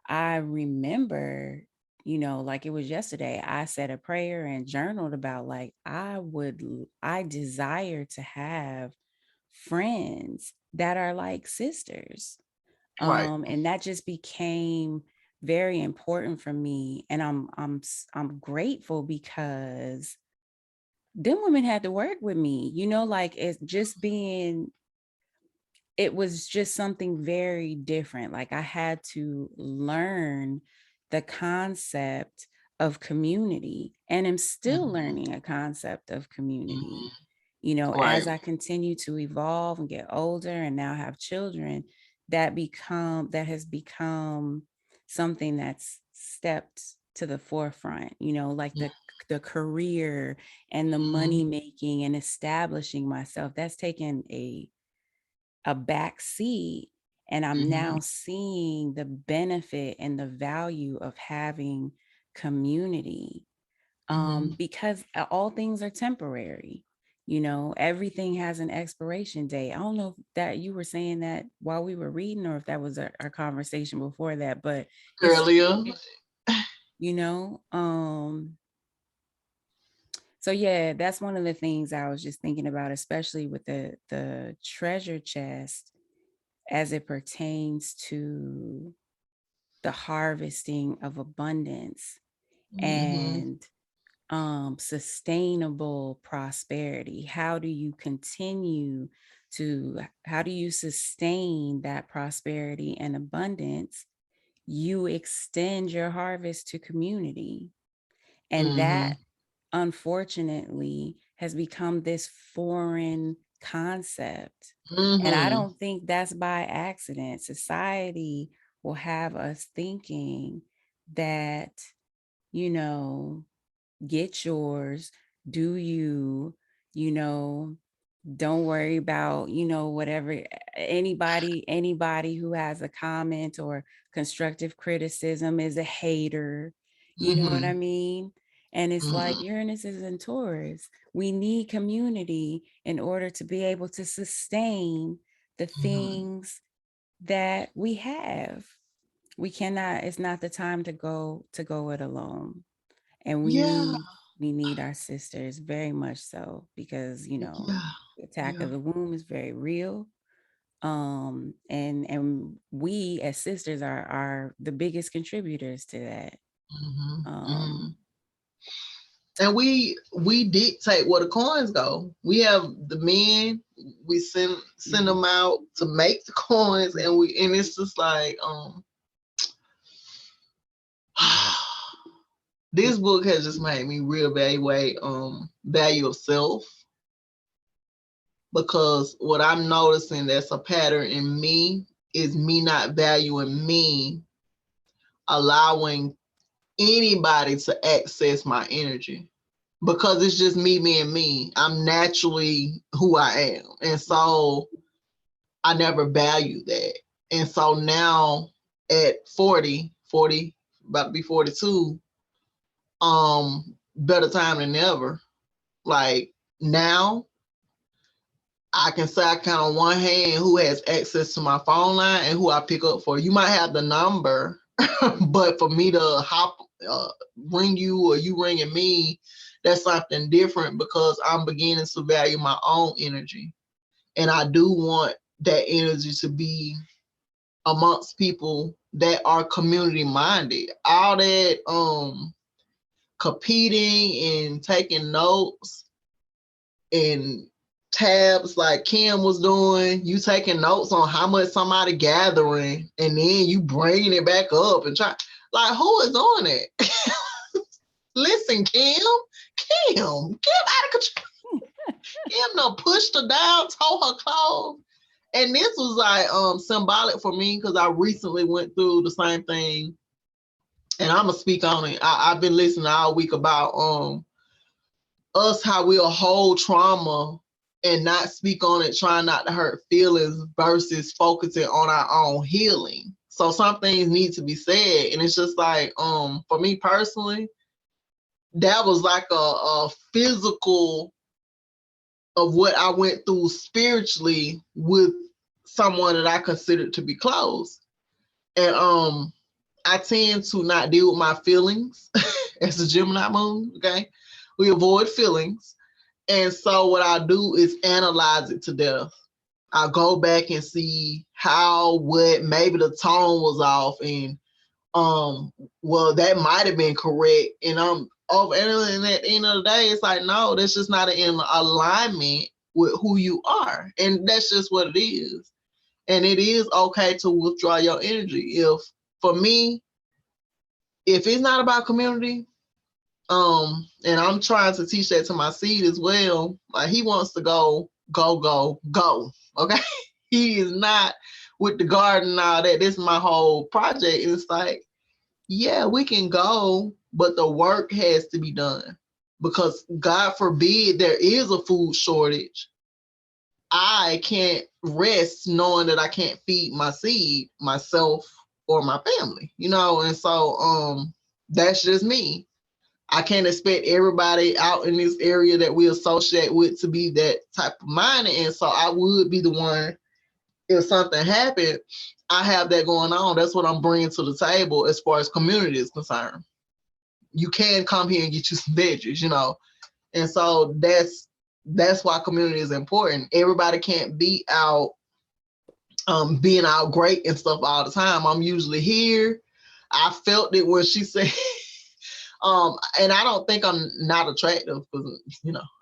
I remember, like it was yesterday, I said a prayer and journaled about like I desire to have friends that are like sisters. Right. And that just became very important for me. And I'm grateful because them women had to work with me, like it was just something very different. Like I had to learn the concept of community, and I'm still learning a concept of community. As Right. I continue to evolve and get older and now have children, that has become something that's stepped to the forefront, like the career and the money making and establishing myself. That's taken a back seat, and I'm now seeing the benefit and the value of having community, because all things are temporary. Everything has an expiration date. I don't know if that you were saying that while we were reading or if that was our conversation before that, but it's Earlier. you know um so yeah, that's one of the things I was just thinking about, especially with the treasure chest. as it pertains to the harvesting of abundance and sustainable prosperity. How do you sustain that prosperity and abundance? You extend your harvest to community. And that, unfortunately, has become this foreign concept. And I don't think that's by accident. Society will have us thinking that, you know, get yours, do you, you know, don't worry about, whatever anybody who has a comment or constructive criticism is a hater. You know what I mean? And it's like Uranus is in Taurus. We need community in order to be able to sustain the things that we have. We cannot, it's not the time to go it alone. And we need our sisters very much so, because the attack of the womb is very real. And we as sisters are the biggest contributors to that. And we dictate where the coins go. We have the men, we send them out to make the coins, and it's just like this book has just made me reevaluate value of self, because what I'm noticing that's a pattern in me is me not valuing me, allowing anybody to access my energy, because it's just me being me. I'm naturally who I am. And so I never valued that. And so now at 40, about to be 42, better time than ever. Like now, I can say I count on one hand who has access to my phone line and who I pick up for. You might have the number, but for me to ring you or you ringing me, that's something different, because I'm beginning to value my own energy. And I do want that energy to be amongst people that are community minded. All that competing and taking notes and tabs like Kim was doing, you taking notes on how much somebody gathering and then you bringing it back up and try, like, who is doing it? Listen, Kim, get out of control. Kim done pushed her down, tore her clothes. And this was like symbolic for me, because I recently went through the same thing. And I'm gonna speak on it. I've been listening all week about us, how we'll hold trauma and not speak on it, trying not to hurt feelings versus focusing on our own healing. So some things need to be said. And it's just like, for me personally, that was like a physical of what I went through spiritually with someone that I considered to be close. And I tend to not deal with my feelings as a Gemini moon, okay? We avoid feelings. And so what I do is analyze it to death. I go back and see what maybe the tone was off, and well, that might have been correct. And and at the end of the day, it's like, no, that's just not in alignment with who you are. And that's just what it is. And it is okay to withdraw your energy. For me, if it's not about community, and I'm trying to teach that to my seed as well. Like, he wants to go. Okay. He is not with the garden and all that. This is my whole project. It's like, yeah, we can go, but the work has to be done, because God forbid there is a food shortage. I can't rest knowing that I can't feed my seed, myself, or my family, and so that's just me. I can't expect everybody out in this area that we associate with to be that type of minded. And so I would be the one, if something happened, I have that going on. That's what I'm bringing to the table as far as community is concerned. You can come here and get you some veggies, And so that's why community is important. Everybody can't be out being out great and stuff all the time. I'm usually here. I felt it when she said, and I don't think I'm not attractive because,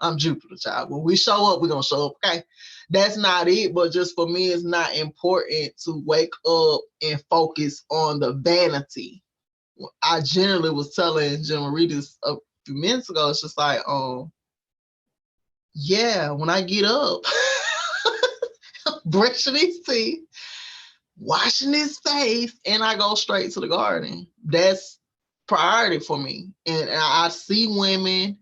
I'm Jupiter, child. When we show up, we're going to show up. Okay. That's not it. But just for me, it's not important to wake up and focus on the vanity. I generally was telling Jim Marie this a few minutes ago. It's just like, yeah, when I get up, brushing his teeth, washing his face, and I go straight to the garden. That's priority for me. And I see women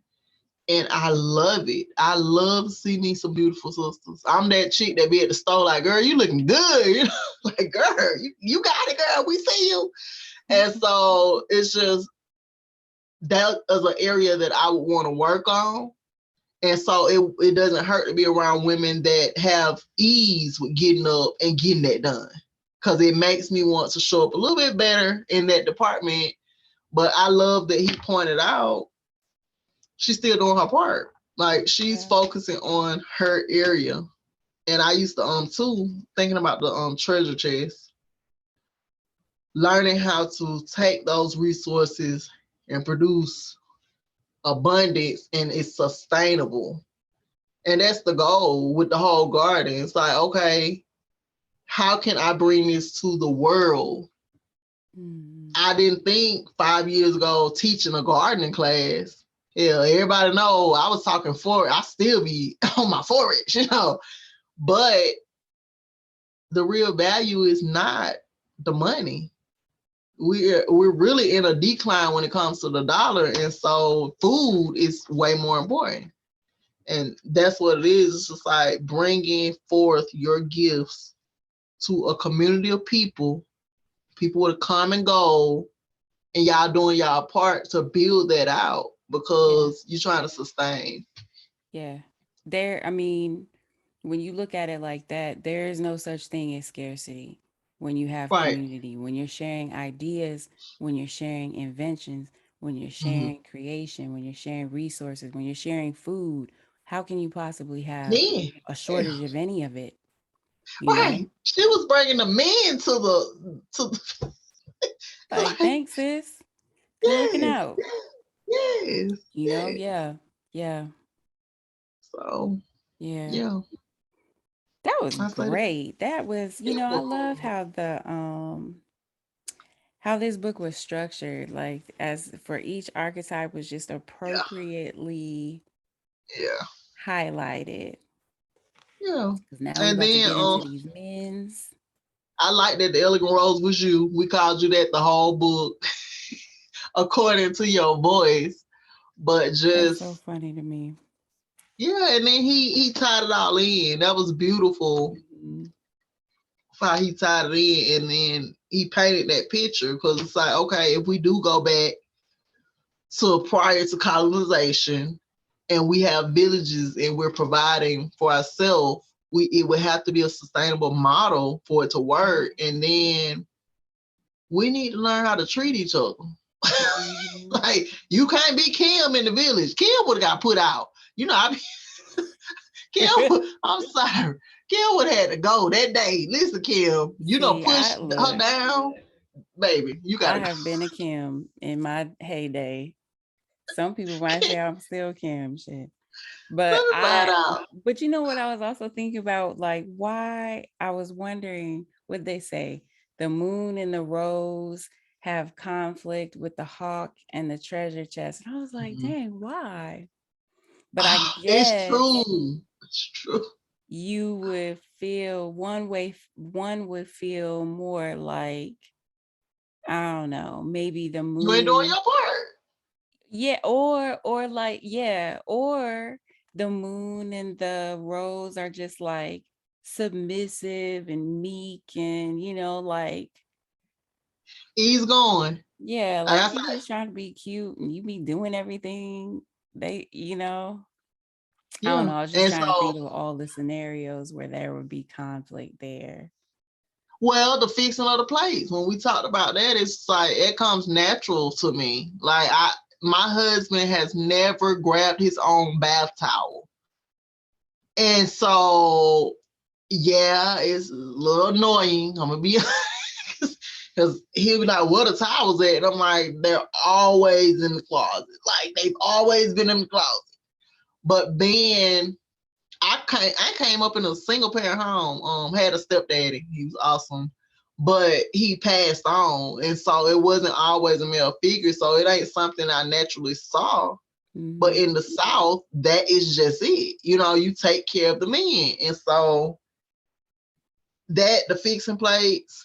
and I love it. I love to see me some beautiful sisters. I'm that chick that be at the store like, girl, you looking good. Like, girl, you got it, girl. We see you. And so it's just, that is an area that I would want to work on. And so it doesn't hurt to be around women that have ease with getting up and getting that done. Because it makes me want to show up a little bit better in that department. But I love that he pointed out she's still doing her part. Like, she's focusing on her area. And I used to too, thinking about the treasure chest, learning how to take those resources and produce abundance, and it's sustainable. And that's the goal with the whole garden. It's like, okay, how can I bring this to the world? I didn't think 5 years ago teaching a gardening class. Yeah, everybody know I was talking forage. I still be on my forage, But the real value is not the money. We're really in a decline when it comes to the dollar, and so food is way more important. And that's what it is. It's just like bringing forth your gifts to a community of people with a common goal, and y'all doing y'all part to build that out because you're trying to sustain. Yeah. When you look at it like that, there is no such thing as scarcity when you have Right. community, when you're sharing ideas, when you're sharing inventions, when you're sharing creation, when you're sharing resources, when you're sharing food. How can you possibly have Then, a shortage of any of it? right. She was bringing the men to Like, thanks, sis. Good looking yes, out. yes, yes. Yeah. Yeah. So Yeah. yeah, That was I said great. That was, I love how this book was structured, like as for each archetype was just yeah, appropriately yeah, highlighted. yeah. Because now we're And about to then get into these men's. I like that the Elegant Rose was you. We called you that the whole book, according to your voice. But That's so just funny to me. yeah, and then he tied it all in. That was beautiful Mhm. how he tied it in, and then he painted that picture because it's like, okay, if we do go back to prior to colonization and we have villages and we're providing for ourselves, it would have to be a sustainable model for it to work. And then we need to learn how to treat each other. Mhm. Like, you can't be Kim in the village. Kim would have got put out. Kim, I'm sorry. Kim would have had to go that day. Listen, Kim, See, push her down. Baby, you I gotta go. have been a Kim in my heyday. Some people might say I'm still Kim shit. Let But me find out. but you know what I was also thinking about, like why I was wondering what they say. The moon and the rose have conflict with the hawk and the treasure chest. And I was like, Mhm. dang, why? But I It's guess true. It's true. you would feel one would feel more like, I don't know, maybe the You ain't doing moon. your part. Yeah, or like, yeah, or the moon and the rose are just like submissive and meek and like, He's going. yeah, Like I like you said, just trying to be cute and you be doing everything they. I don't yeah. know. I was just And trying to so, think of all the scenarios where there would be conflict there. well, the fixing of the plates. When we talked about that, it's like it comes natural to me. Like my husband has never grabbed his own bath towel. And so Yeah, it's a little annoying. I'm gonna be honest. Because he'll be like, where the towels at? And I'm like, they're always in the closet. Like they've always been in the closet. But then I came up in a single parent home, had a stepdaddy. He was awesome. But he passed on. And so it wasn't always a male figure. So it ain't something I naturally saw. But Mhm. in the South, that is just it. You know, you take care of the men. And so that the fixing plates,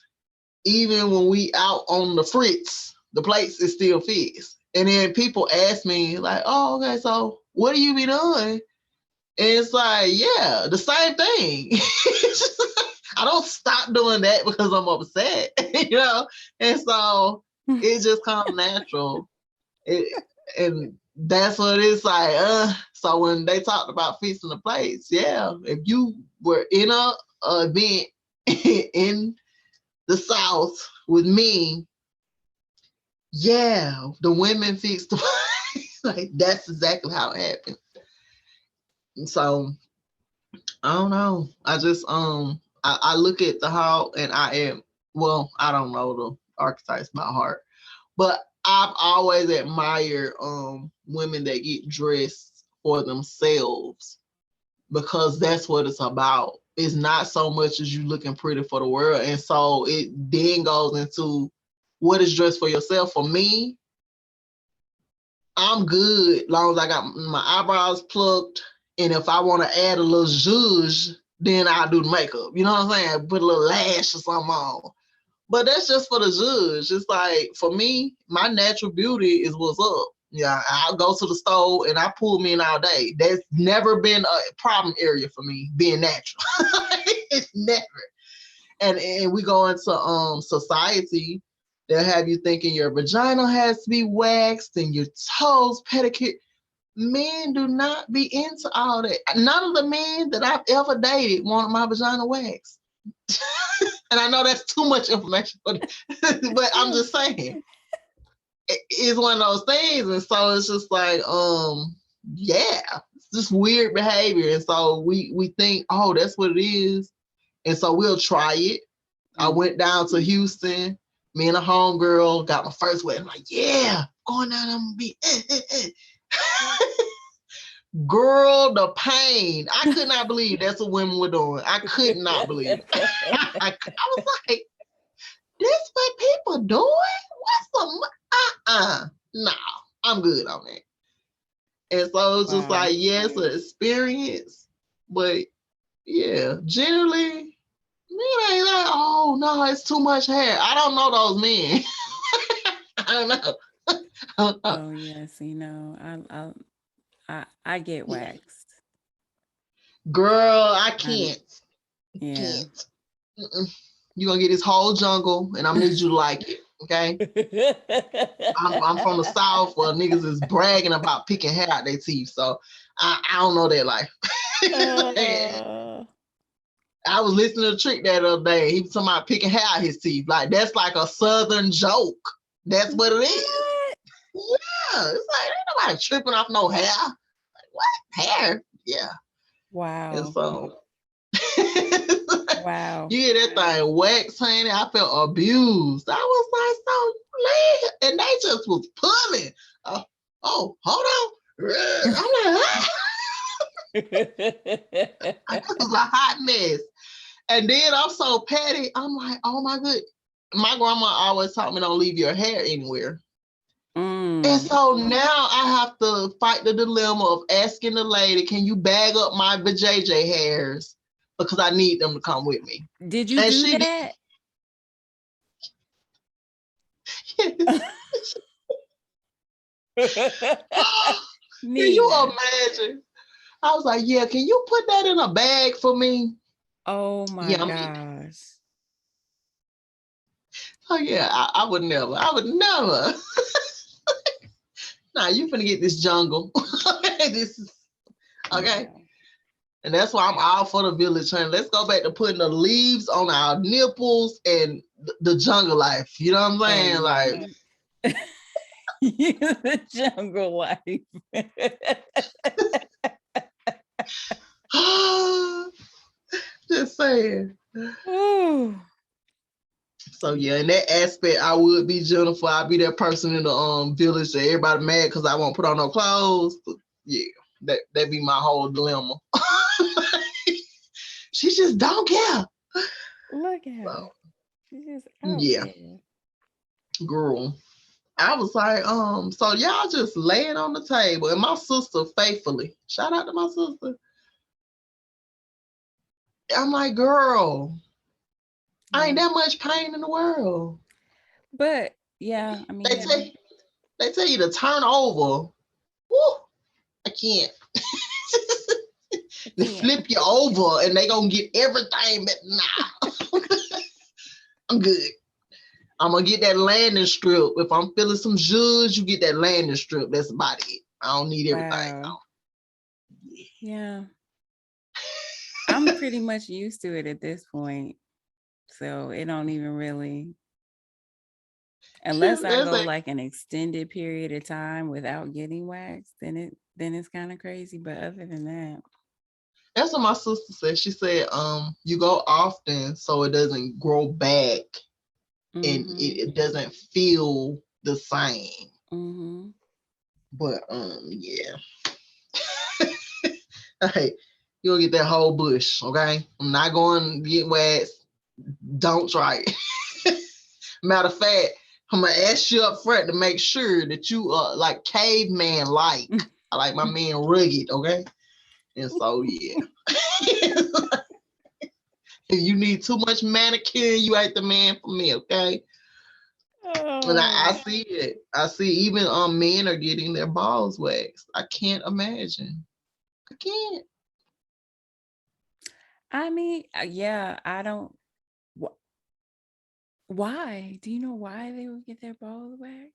even when we out on the fritz, the plates is still fixed. And then people ask me, like, oh, okay, so what do you be doing? And it's like, yeah, the same thing. I don't stop doing that because I'm upset, you know? And so it just comes natural. And that's what it's like. So when they talked about feasting the plates, yeah, if you were in a event in the South with me, yeah, the women fixed the plates. Like that's exactly how it happened. And so I don't know. I just I look at the how and I am well, I don't know the archetypes by heart, but I've always admired women that get dressed for themselves because that's what it's about. It's not so much as you looking pretty for the world. And so it then goes into what is dressed for yourself. For me, I'm good as long as I got my eyebrows plucked. And if I want to add a little zhuzh, then I'll do the makeup. You know what I'm saying? Put a little lash or something on. But that's just for the judge. It's like for me, my natural beauty is what's up. Yeah, I'll go to the store and I pull me in all day. That's never been a problem area for me, being natural. It's never. And we go into society, they'll have you thinking your vagina has to be waxed and your toes pedicured. Men do not be into all that. None of the men that I've ever dated wanted my vagina waxed. And I know that's too much information, but I'm just saying it's one of those things. And so it's just like, yeah, it's just weird behavior. And so we think, oh, that's what it is. And so we'll try it. I went down to Houston. Me and a homegirl got my first wedding. I'm like, yeah, going down, I'm gonna be. Girl, the pain. I could not believe that's what women were doing. I could not believe it. I was like, this what people doing? What's the no, I'm good on that. And so it's just Wow. like, yes, an experience, but yeah, generally, men ain't like, oh no, it's too much hair. I don't know those men. I don't know. I don't know. Oh yes, I get waxed. Girl, I Um, can't. yeah. Can't. Mm-mm. You're gonna get this whole jungle, and I'm gonna need you to like it. Okay. I'm from the South where niggas is bragging about picking hair out their teeth. So I don't know that life. Uh, I was listening to Trick that other day. He was talking about picking hair out his teeth. Like that's like a southern joke. That's what it is. what? Yeah. It's like ain't nobody tripping off no hair. Like, what? Hair? Yeah. And Wow. so Wow. you hear that thing wax, honey. I felt abused. I was like, so late. And they just was pulling. Oh, hold on. I'm like, ah. It was a hot mess. And then I'm so petty. I'm like, oh my good. My grandma always taught me don't leave your hair anywhere. And so now I have to fight the dilemma of asking the lady, can you bag up my vajayjay hairs? Because I need them to come with me. Did you And do she that? did. Can you Nina. imagine? I was like, yeah, can you put that in a bag for me? Oh my Yeah, gosh. oh yeah, I would never. I would never. Nah, you finna get this jungle. This is okay. Wow. And that's why I'm all for the village honey. Let's go back to putting the leaves on our nipples and the jungle life. You know what I'm saying? Like, You the jungle life. just saying? Ooh. So yeah, in that aspect, I would be Jennifer. I'd be that person in the village that everybody mad because I won't put on no clothes. Yeah, that be my whole dilemma. She just don't care. Look at her. So, She's just out yeah, there. girl. I was like, so y'all just laying on the table, and my sister faithfully. Shout out to my sister. I'm like, girl, I ain't Yeah. that much pain in the world. But yeah, I They mean, tell they tell you to turn over. Woo, I can't. I They can't. flip you over and they gonna get everything, but nah, I'm good. I'm gonna get that landing strip. If I'm feeling some zhuzh, you get that landing strip. That's about it. I don't need everything. Wow. Yeah. I'm pretty much used to it at this point. So it don't even really, unless I That's go like, like an extended period of time without getting waxed, then it's kind of crazy. But other than that, that's what my sister said. She said, you go often so it doesn't grow back and mm-hmm, it doesn't feel the same. mm-hmm. But yeah. Hey, you'll get that whole bush, okay? I'm not going to get waxed. Don't try it. Matter of fact, I'm gonna ask you up front to make sure that you like caveman like. I like my man rugged, okay? And so yeah. If you need too much manicure, you ain't the man for me, okay? And I Oh, see it. I see even men are getting their balls waxed. I can't imagine. I can't. I mean, yeah, I don't. Why? Do you know why they would get their balls waxed?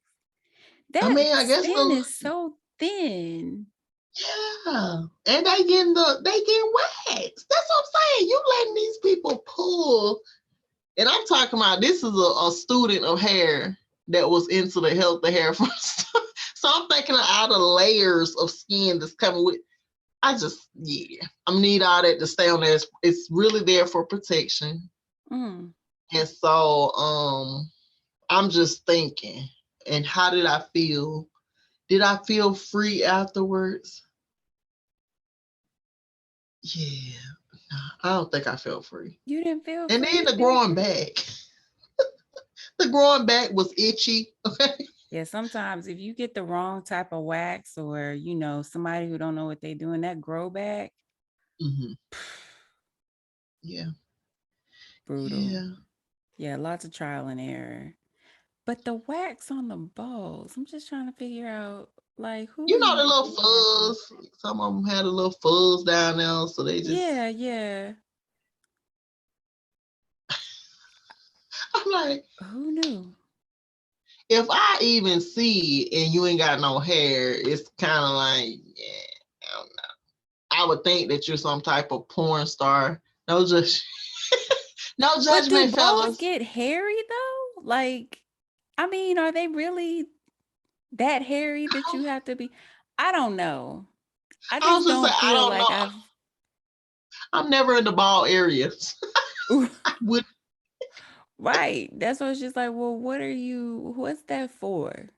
I That mean, I guess skin is so thin. yeah. And they getting waxed. That's what I'm saying. You letting these people pull. And I'm talking about this is a student of hair that was into the health of hair from so I'm thinking of all the layers of skin that's coming with. I just I need all that to stay on there. It's really there for protection. Mm. And so I'm just thinking, and how did I feel? Did I feel free afterwards? Yeah. I don't think I felt free. You didn't feel And then free? the growing back. The growing back was itchy. Okay. Yeah, sometimes if you get the wrong type of wax or somebody who don't know what they're doing, that grow back, Mm-hmm. Yeah. brutal. Yeah. Yeah, lots of trial and error. But the wax on the balls, I'm just trying to figure out like who You know the even little do that. fuzz. Some of them had a little fuzz down there, so they just. Yeah, yeah. I'm like, Who knew? if I even see it and you ain't got no hair, it's kind of like, yeah, I don't know. I would think that you're some type of porn star. No, just no But do judgment, balls fellas. get hairy though? Like, I mean, are they really that hairy that you have to be? I don't know. I I was just just saying, don't I feel don't like know. I'm never in the ball areas. I would. right. That's what it's just like, well, what's that for?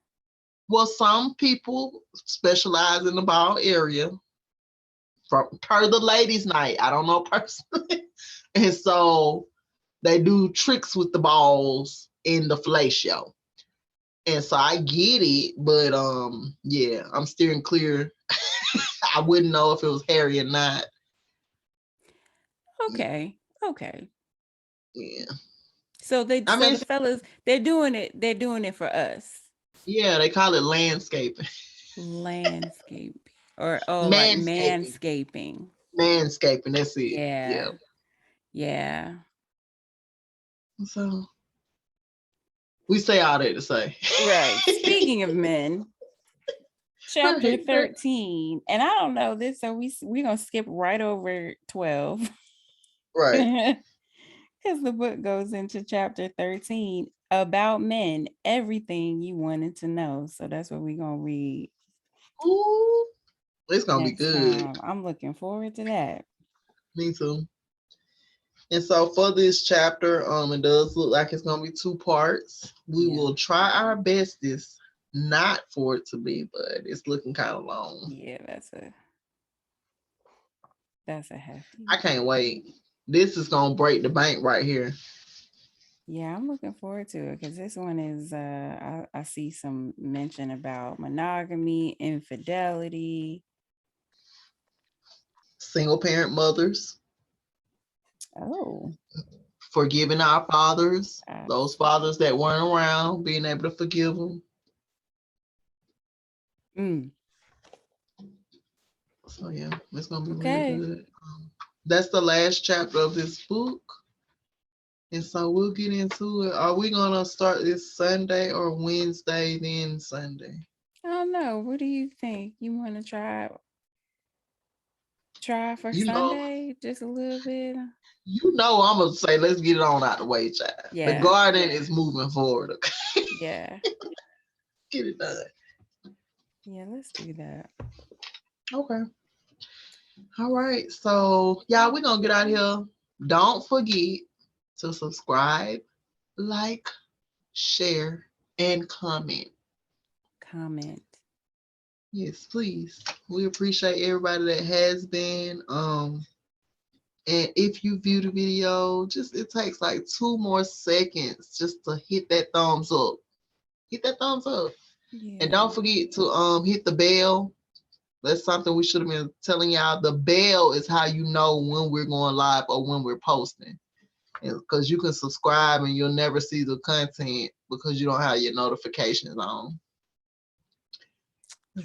Well, some people specialize in the ball area from per the ladies' night. I don't know personally, and so they do tricks with the balls in the fellatio. And so I get it, but yeah, I'm steering clear. I wouldn't know if it was hairy or not. Okay. Okay. Yeah. So I mean, the fellas, they're doing it for us. yeah, they call it landscaping. Landscaping or like Manscaping. manscaping. Manscaping, that's it. Yeah. Yeah. Yeah. So we say all that to say. Right. Speaking of men, chapter Right, 13. And I don't know this, so we're gonna skip right over 12. right. Because the book goes into chapter 13 about men, everything you wanted to know. So that's what we're going to read Ooh, it's gonna be next good. time. I'm looking forward to that. Me too. And so for this chapter, it does look like it's gonna be 2 parts. We Yeah. will try our bestest not for it to be, but it's looking kind of long. Yeah, that's a hefty. I can't wait. This is gonna break the bank right here. Yeah, I'm looking forward to it because this one is I see some mention about monogamy, infidelity. Single parent mothers, Oh, forgiving our fathers, I, those fathers that weren't around, being able to forgive them. mm, So yeah, it's gonna be okay. really good. That's the last chapter of this book. And so we'll get into it. Are we gonna start this Sunday or Wednesday, then Sunday? I don't know. What do you think? You want to try for You know, Sunday just a little bit? I'm gonna say let's get it on out the way, child. The Yeah. garden is moving forward. Okay, Yeah. get it done. Yeah, let's do that. Okay. All right. So y'all, we're gonna get out of here. Don't forget to subscribe, like, share, and comment. Comment. Yes, please. We appreciate everybody that has been. And if you view the video, just it takes like 2 more seconds just to hit that thumbs up. Hit that thumbs up. Yeah. And don't forget to hit the bell. That's something we should have been telling y'all. The bell is how you know when we're going live or when we're posting. Because you can subscribe and you'll never see the content because you don't have your notifications on.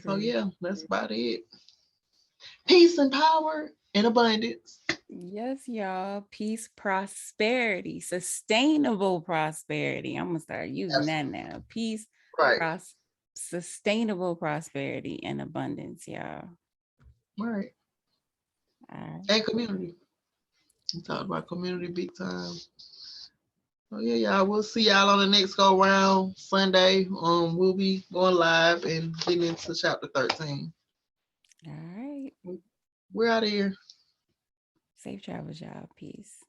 So yeah, that's about it. Peace and power and abundance. Yes, y'all. Peace, prosperity, sustainable prosperity. I'm gonna start using that now. Peace, Right. sustainable prosperity and abundance, y'all. Right. All right. And community. We talked about community big time. Oh yeah, y'all. We'll see y'all on the next go round Sunday. We'll be going live and getting into chapter 13. All right. We're out of here. Safe travels, y'all. Peace.